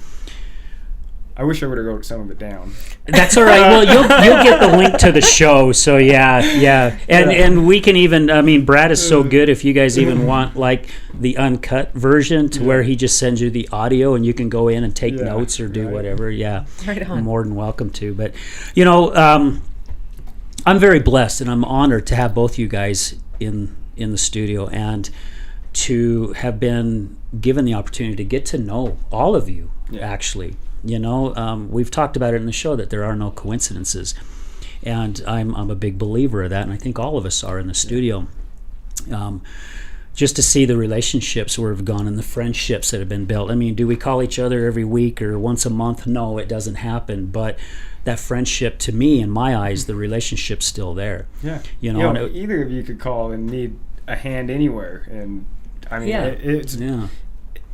I wish I would have wrote some of it down. That's all right. Well, you'll get the link to the show. So yeah, and we can even. I mean, Brad is so good. If you guys even want like the uncut version, to where he just sends you the audio and you can go in and take notes or do whatever. Yeah, right on. You're more than welcome to. But you know, I'm very blessed and I'm honored to have both you guys in the studio and to have been given the opportunity to get to know all of you. Actually. You know, we've talked about it in the show that there are no coincidences, and I'm a big believer of that, and I think all of us are in the studio. Just to see the relationships where have gone and the friendships that have been built. I mean, do we call each other every week or once a month? No, it doesn't happen. But that friendship, to me, in my eyes, the relationship's still there. Yeah. You know, either of you could call and need a hand anywhere, and I mean, it's.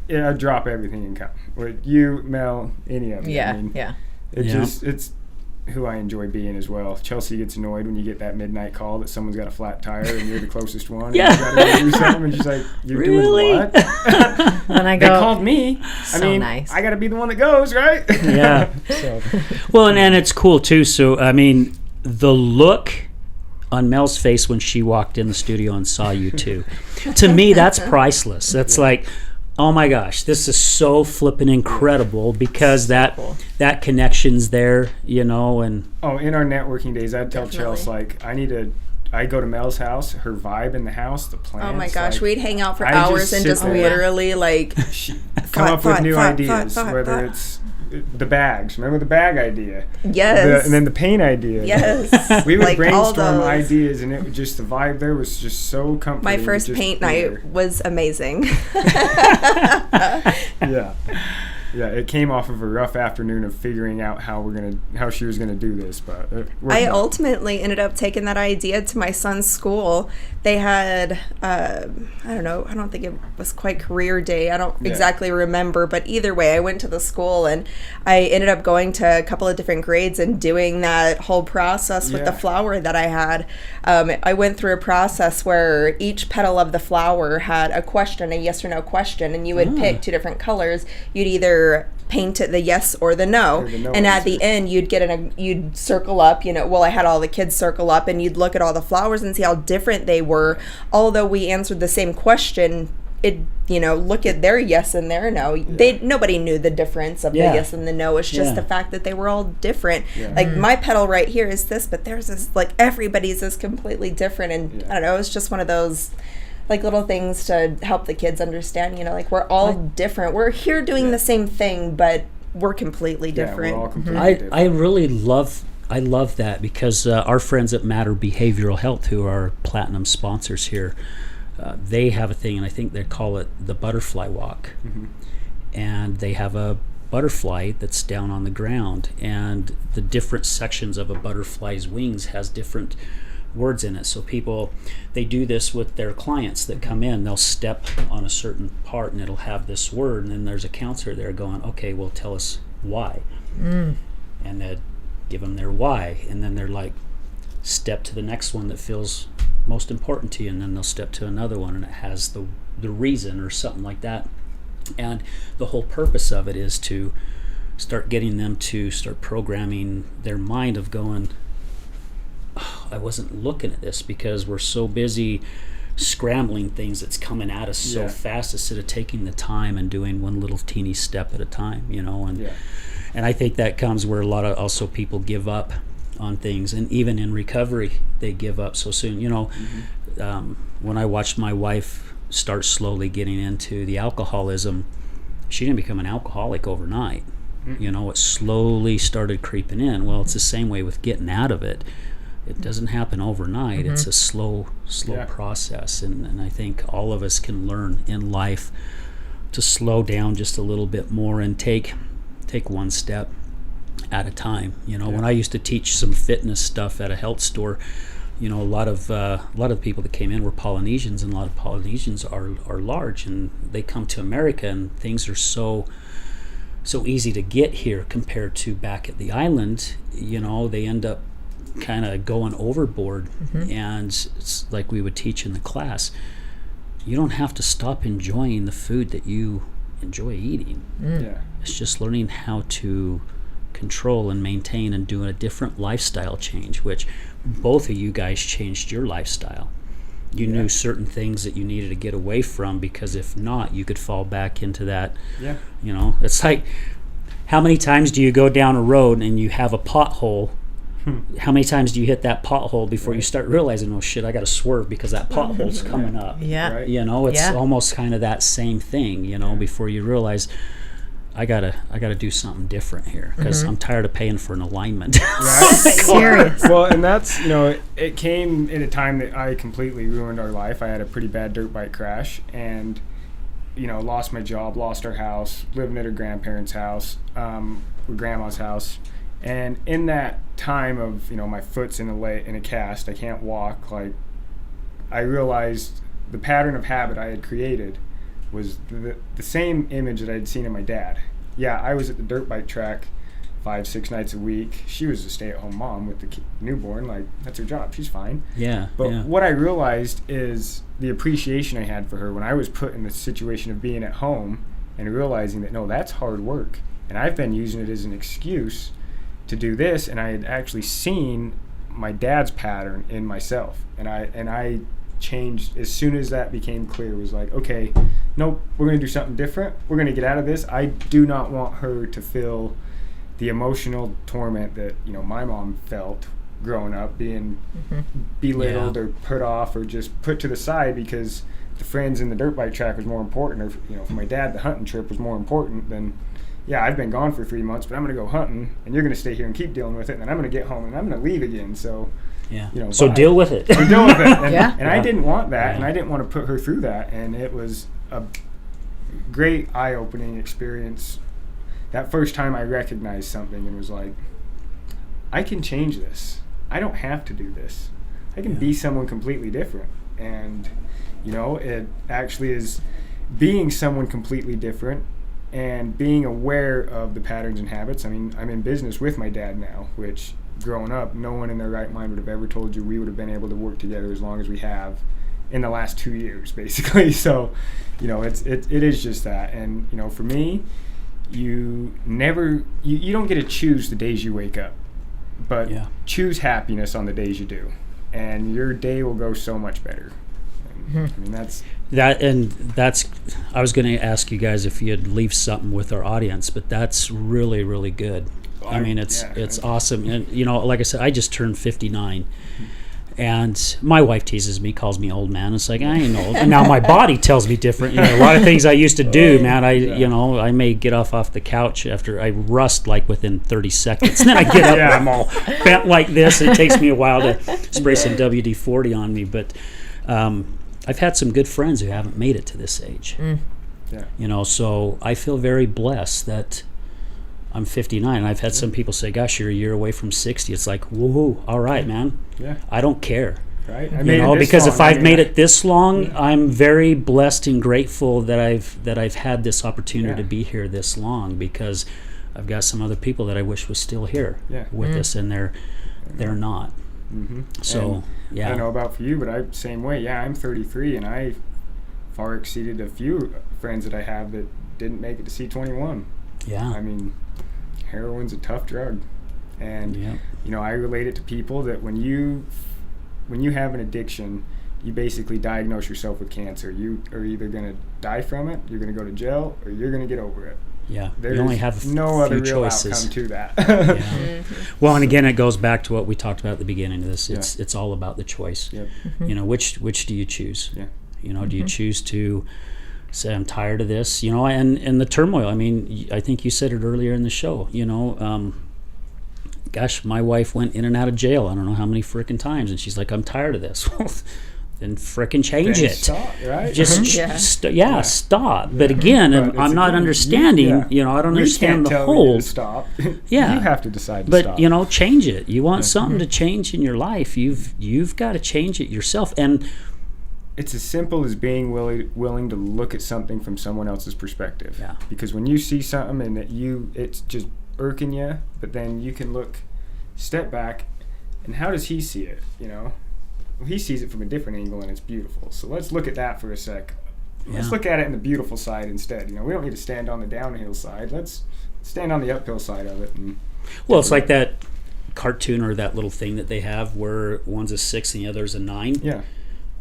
Yeah, I'd drop everything and come. With you, Mel, any of them. Yeah, I mean, it's who I enjoy being as well. Chelsea gets annoyed when you get that midnight call that someone's got a flat tire and you're the closest one. Yeah. And you gotta go do something, and she's like, "You're doing what?" And I go, "They called me." So I mean, nice. I got to be the one that goes, right? Yeah. Well, and it's cool too. So I mean, the look on Mel's face when she walked in the studio and saw you two, to me, that's priceless. That's like, oh my gosh, this is so flippin' incredible, because that connection's there, you know. And in our networking days, I'd tell Chelsea, like, I go to Mel's house, her vibe in the house, the plants. Oh my gosh, like, we'd hang out for hours and just literally like come up with new ideas, whether it's the bags. Remember the bag idea? Yes. And then the paint idea. Yes. We would like brainstorm ideas, and it was just, the vibe there was just so comforting. My first paint night was amazing. Yeah, it came off of a rough afternoon of figuring out how she was gonna do this, but I ultimately ended up taking that idea to my son's school. They had I don't think it was quite career day. I don't exactly remember, but either way, I went to the school and I ended up going to a couple of different grades and doing that whole process with the flower that I had. I went through a process where each petal of the flower had a question, a yes or no question, and you would pick two different colors. You'd either paint it the yes or the no, and at the end you'd circle up, I had all the kids circle up, and you'd look at all the flowers and see how different they were. Although we answered the same question, look at their yes and their no. Nobody knew the difference of the yes and the no. It's just the fact that they were all different. Like my petal right here is this, but theirs is like, everybody's is completely different. And I don't know, it's just one of those like little things to help the kids understand, you know, like we're all different. We're here doing the same thing, but we're completely different. Yeah, we're all completely different. I really love that because our friends at Matter Behavioral Health, who are platinum sponsors here, they have a thing, and I think they call it the butterfly walk. And they have a butterfly that's down on the ground, and the different sections of a butterfly's wings has different words in it. So people, they do this with their clients that come in. They'll step on a certain part and it'll have this word, and then there's a counselor there going, okay, well, tell us why. And they give them their why, and then they're like, step to the next one that feels most important to you, and then they'll step to another one and it has the reason or something like that. And the whole purpose of it is to start getting them to start programming their mind of going, oh, I wasn't looking at this, because we're so busy scrambling things that's coming at us so fast, instead of taking the time and doing one little teeny step at a time, you know. And I think that comes where a lot of also people give up on things, and even in recovery they give up so soon, you know. When I watched my wife start slowly getting into the alcoholism, she didn't become an alcoholic overnight. You know, it slowly started creeping in. Well, it's the same way with getting out of it. It doesn't happen overnight. It's a slow process, and I think all of us can learn in life to slow down just a little bit more and take one step at a time. You know, when I used to teach some fitness stuff at a health store, you know, a lot of the people that came in were Polynesians, and a lot of Polynesians are large, and they come to America, and things are so easy to get here compared to back at the island. You know, they end up kind of going overboard, and it's like we would teach in the class, you don't have to stop enjoying the food that you enjoy eating. It's just learning how to control and maintain and do a different lifestyle change, which both of you guys changed your lifestyle. You knew certain things that you needed to get away from, because if not, you could fall back into that. You know, it's like, how many times do you go down a road and you have a pothole? How many times do you hit that pothole before you start realizing, oh shit, I got to swerve because that pothole's coming up? You know, it's almost kind of that same thing, you know, before you realize, I gotta do something different here, because I'm tired of paying for an alignment. Serious. Well, and that's, you know, it came at a time that I completely ruined our life. I had a pretty bad dirt bike crash, and, you know, lost my job, lost our house, living at her grandparents' house, or grandma's house. And in that time of, you know, my foot's in a cast, I can't walk, like, I realized the pattern of habit I had created was the same image that I'd seen in my dad. Yeah, I was at the dirt bike track 5-6 nights a week. She was a stay-at-home mom with the newborn. Like, that's her job. She's fine. But what I realized is the appreciation I had for her when I was put in the situation of being at home and realizing that, no, that's hard work. And I've been using it as an excuse to do this, and I had actually seen my dad's pattern in myself. And I changed as soon as that became clear. It was like, okay, nope, we're going to do something different. We're going to get out of this. I do not want her to feel the emotional torment that, you know, my mom felt growing up, being belittled or put off or just put to the side because the friends in the dirt bike track was more important, or, you know, for my dad, the hunting trip was more important than, yeah, I've been gone for 3 months, but I'm going to go hunting, and you're going to stay here and keep dealing with it, and then I'm going to get home and I'm going to leave again. So, you know, so deal with it. So deal with it. And I didn't want that, and I didn't want to put her through that, and it was a great eye-opening experience. That first time I recognized something and was like, I can change this. I don't have to do this. I can be someone completely different. And, you know, it actually is being someone completely different and being aware of the patterns and habits. I mean, I'm in business with my dad now, which growing up, no one in their right mind would have ever told you we would have been able to work together as long as we have in the last 2 years, basically. So, you know, it is just that. And, you know, for me, you don't get to choose the days you wake up, but choose happiness on the days you do, and your day will go so much better. And, I mean, that's I was going to ask you guys if you'd leave something with our audience, but that's really, really good. I mean, it's awesome. And, you know, like I said, I just turned 59, And my wife teases me, calls me old man. It's like, I ain't old. And now my body tells me different. You know, a lot of things I used to do, man, you know, I may get off the couch after I rust like within 30 seconds. And then I get up and I'm all bent like this. It takes me a while to spray some WD-40 on me. But I've had some good friends who haven't made it to this age. Yeah. You know, so I feel very blessed that I'm 59, and I've had some people say, gosh, you're a year away from 60. It's like, woohoo, all right, man. Yeah. I don't care. Right? You know, because if I've made it this long, I'm very blessed and grateful that I've had this opportunity to be here this long, because I've got some other people that I wish was still here with us, and they're not. Mm-hmm. So, and I don't know about for you, but same way. Yeah, I'm 33, and I far exceeded a few friends that I have that didn't make it to C21. Yeah. I mean, heroin's a tough drug, and you know, I relate it to people that when you have an addiction, you basically diagnose yourself with cancer. You are either going to die from it, you're going to go to jail, or you're going to get over it. Yeah, There's you only have no other real choices. outcome to that. Well, and again, it goes back to what we talked about at the beginning of this. It's all about the choice. Yep. You know, which do you choose? Yeah. You know, do you choose to say, I'm tired of this, you know, and the turmoil. I mean, I think you said it earlier in the show, you know, gosh, my wife went in and out of jail I don't know how many frickin' times, and she's like, I'm tired of this. Well, then frickin' change it. Stop, right? Just stop. But again, I'm not understanding, you know, I don't understand the whole. To stop. Yeah. You have to decide to but, stop. you know, change it. You want something to change in your life, you've got to change it yourself. And it's as simple as being willing to look at something from someone else's perspective. Yeah. Because when you see something and it's just irking you, but then you can step back, and how does he see it? You know, well, he sees it from a different angle, and it's beautiful. So let's look at that for a sec. Let's look at it in the beautiful side instead. You know, we don't need to stand on the downhill side. Let's stand on the uphill side of it. Well, it's like that cartoon or that little thing that they have where one's a 6 and the other's a 9. Yeah.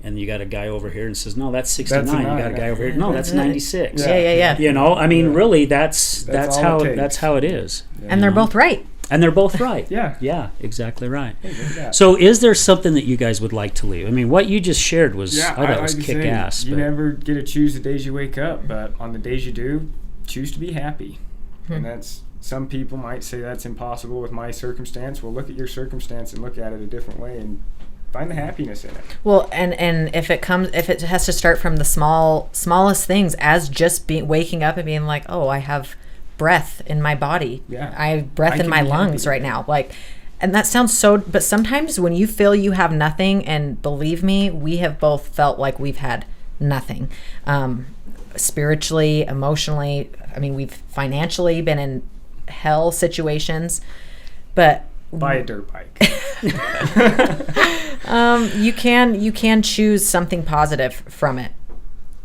And you got a guy over here and says, no, that's 69. That's a 9, you got a guy over here. No, that's 96. Yeah. You know, I mean, really, that's how it is. Yeah. And they're both right. And they're both right. Yeah, exactly right. Hey, so, is there something that you guys would like to leave? I mean, what you just shared was, I thought was kick ass. You never get to choose the days you wake up, but on the days you do, choose to be happy. And that's, some people might say that's impossible with my circumstance. Well, look at your circumstance and look at it a different way and find the happiness in it. Well, and if it has to start from the smallest things, as just waking up and being like, oh, I have breath in my body. Yeah. I have breath in my lungs right now. Like, and that sounds but sometimes when you feel you have nothing, and believe me, we have both felt like we've had nothing. Spiritually, emotionally, I mean, we've financially been in hell situations, but buy a dirt bike. You can choose something positive from it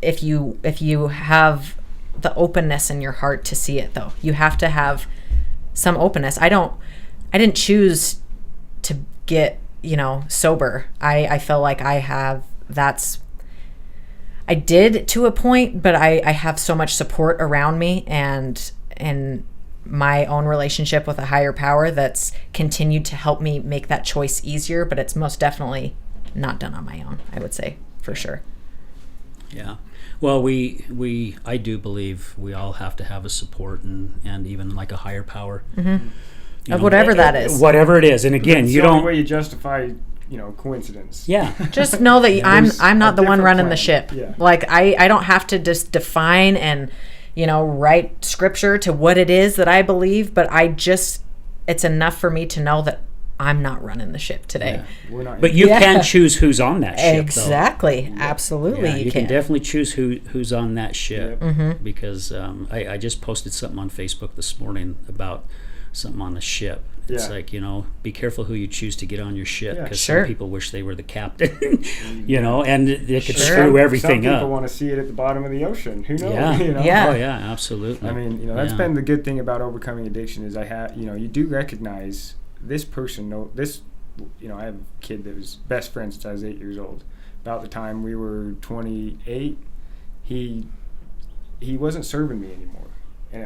if you have the openness in your heart to see it. Though you have to have some openness. I didn't choose to get, you know, sober. I feel like I did to a point, but I have so much support around me and my own relationship with a higher power that's continued to help me make that choice easier, but it's most definitely not done on my own, I would say, for sure. Yeah. Well, I do believe we all have to have a support and even like a higher power. Mm-hmm. Of whatever that is. Whatever it is. And again, you don't... the only way you justify, you know, coincidence. Yeah. Just know that I'm not the one running the ship. Yeah. Like, I don't have to just define and, you know, write scripture to what it is that I believe, but it's enough for me to know that I'm not running the ship today. Yeah. But you can choose who's on that ship, exactly. though. Absolutely. Yeah, you can definitely choose who's on that ship. Mm-hmm. Because I just posted something on Facebook this morning about something on the ship. It's like, you know, be careful who you choose to get on your ship, because some people wish they were the captain, you know, and they could screw everything up. Some people want to see it at the bottom of the ocean. Who knows? Yeah. You know? Yeah. Oh, yeah, absolutely. I mean, you know, that's been the good thing about overcoming addiction is you do recognize this person. You know, I have a kid that was best friend since I was 8 years old. About the time we were 28, he wasn't serving me anymore, and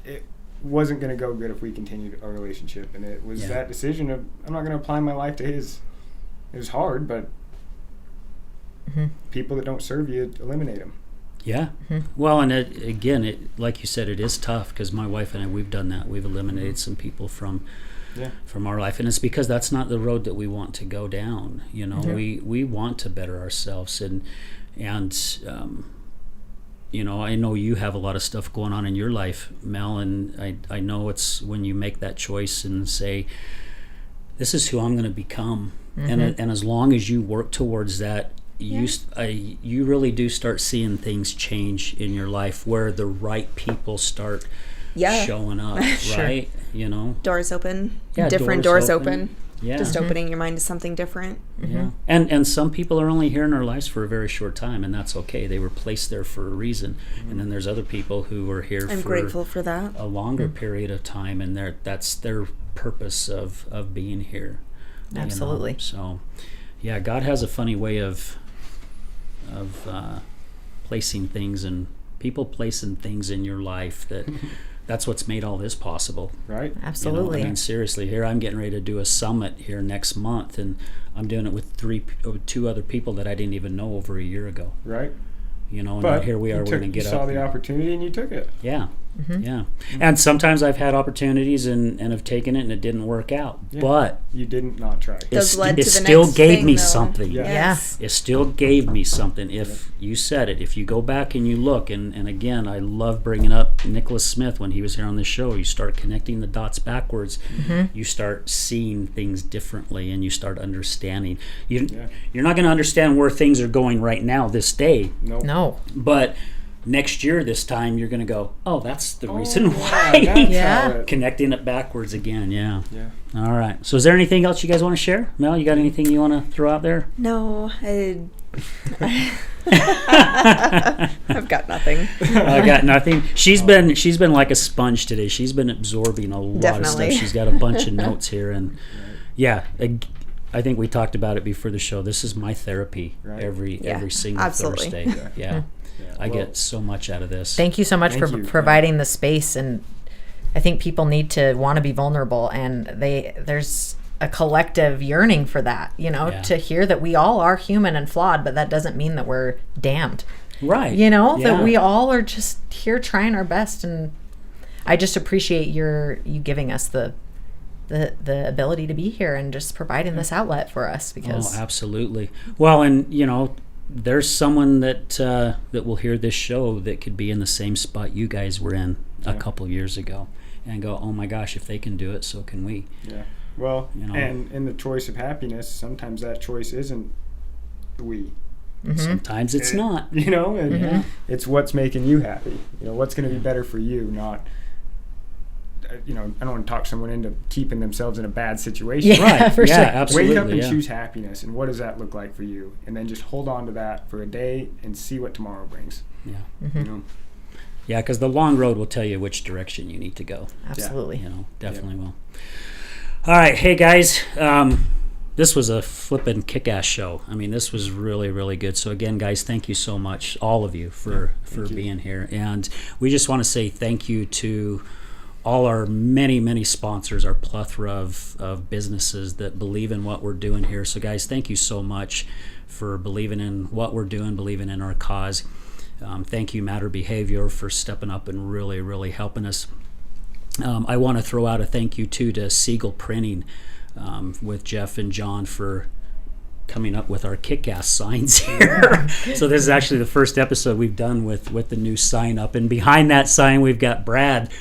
it wasn't going to go good if we continued our relationship. And it was that decision of, I'm not going to apply my life to his. It was hard, but people that don't serve you, eliminate them. Yeah. Well, and again, like you said, it is tough because my wife and I, we've done that. We've eliminated some people from our life, and it's because that's not the road that we want to go down. You know, we want to better ourselves, and you know, I know you have a lot of stuff going on in your life, Mel, and I know it's when you make that choice and say, this is who I'm going to become, and as long as you work towards that, you really do start seeing things change in your life where the right people start showing up, right? You know, Doors open. Yeah, Different doors open. Yeah. Just opening your mind to something different. Yeah. And some people are only here in our lives for a very short time, and that's okay. They were placed there for a reason. And then there's other people who are here I'm for grateful for that. a longer period of time, and that's their purpose of being here. you know. Absolutely. So, yeah, God has a funny way of placing things, and people placing things in your life that's what's made all this possible. Right? Absolutely. You know, I mean, seriously, here I'm getting ready to do a summit here next month, and I'm doing it with two other people that I didn't even know over a year ago. Right. You know, and But here we are. We're going to get you up. saw the opportunity and you took it. Yeah. Yeah. And sometimes I've had opportunities and have taken it and it didn't work out. Yeah. But You didn't not try. Does led it to the still next gave thing, me though. something. Yeah. Yes. It still gave me something. If you said it, if you go back and you look, and again, I love bringing up Nicholas Smith when he was here on the show. You start connecting the dots backwards. You start seeing things differently, and you start understanding. You're not going to understand where things are going right now this day, Nope. No. but next year this time you're going to go, oh, that's the reason Yeah, why. that's Yeah. how it- Connecting it backwards again. Yeah. Yeah. All right. So is there anything else you guys want to share? Mel, you got anything you want to throw out there? No, I've got nothing. I got nothing. She's been like a sponge today. She's been absorbing a lot of Definitely. stuff. She's got a bunch of notes here, and I think we talked about it before the show. This is my therapy Right. every single absolutely. Thursday. Yeah. I Well, get so much out of this. Thank you so much Thank for you. providing the space, and I think people need to want to be vulnerable, and there's a collective yearning for that, Yeah. to hear that we all are human and flawed, but that doesn't mean that we're damned. Right. That Yeah. we all are just here trying our best, and I just appreciate you giving us the ability to be here and just providing this outlet for us, because Oh, absolutely. Well, and there's someone that will hear this show that could be in the same spot you guys were in a couple years ago, and go, oh my gosh, if they can do it, so can we. Yeah. Well, You know. and in the choice of happiness, sometimes that choice isn't we. Sometimes it's not. And it's what's making you happy. What's going to be better for you, not. I don't want to talk someone into keeping themselves in a bad situation. Yeah, Right. for Yeah, sure. absolutely. Wake up and yeah. choose happiness, and what does that look like for you? And then just hold on to that for a day and see what tomorrow brings. Yeah. You know? Yeah, because the long road will tell you which direction you need to go. Absolutely. Definitely will. All right, hey guys, this was a flippin' kick-ass show. I mean, this was really, really good. So again, guys, thank you so much, all of you, for you. being here. And we just want to say thank you to all our many, many sponsors, our plethora of businesses that believe in what we're doing here. So guys, thank you so much for believing in what we're doing, believing in our cause. Thank you, Matter Behavior, for stepping up and really, really helping us. I want to throw out a thank you too to Siegel Printing with Jeff and John for coming up with our kick-ass signs here. So this is actually the first episode we've done with the new sign up, and behind that sign we've got Brad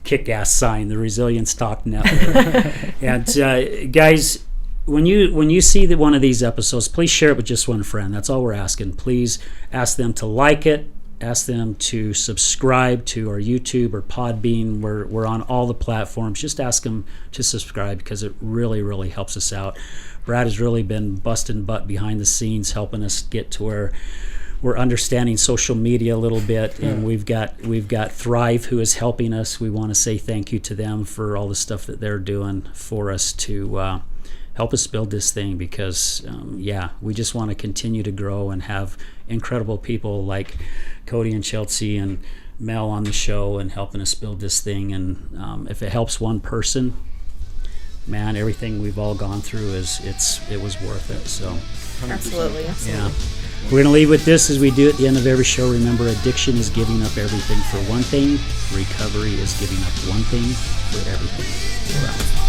kick-ass sign, the Resilience Talk Network. And guys, when you see one of these episodes, please share it with just one friend. That's all we're asking. Please ask them to like it. Ask them to subscribe to our YouTube or Podbean. We're on all the platforms. Just ask them to subscribe, because it really, really helps us out. Brad has really been busting butt behind the scenes, helping us get to where we're understanding social media a little bit, and we've got Thrive, who is helping us. We want to say thank you to them for all the stuff that they're doing for us to help us build this thing, because we just want to continue to grow and have incredible people like Cody and Chelsea and Mel on the show and helping us build this thing. And if it helps one person, man, everything we've all gone through it was worth it. So, Absolutely. yeah. We're going to leave with this as we do at the end of every show. Remember, addiction is giving up everything for one thing. Recovery is giving up one thing for everything.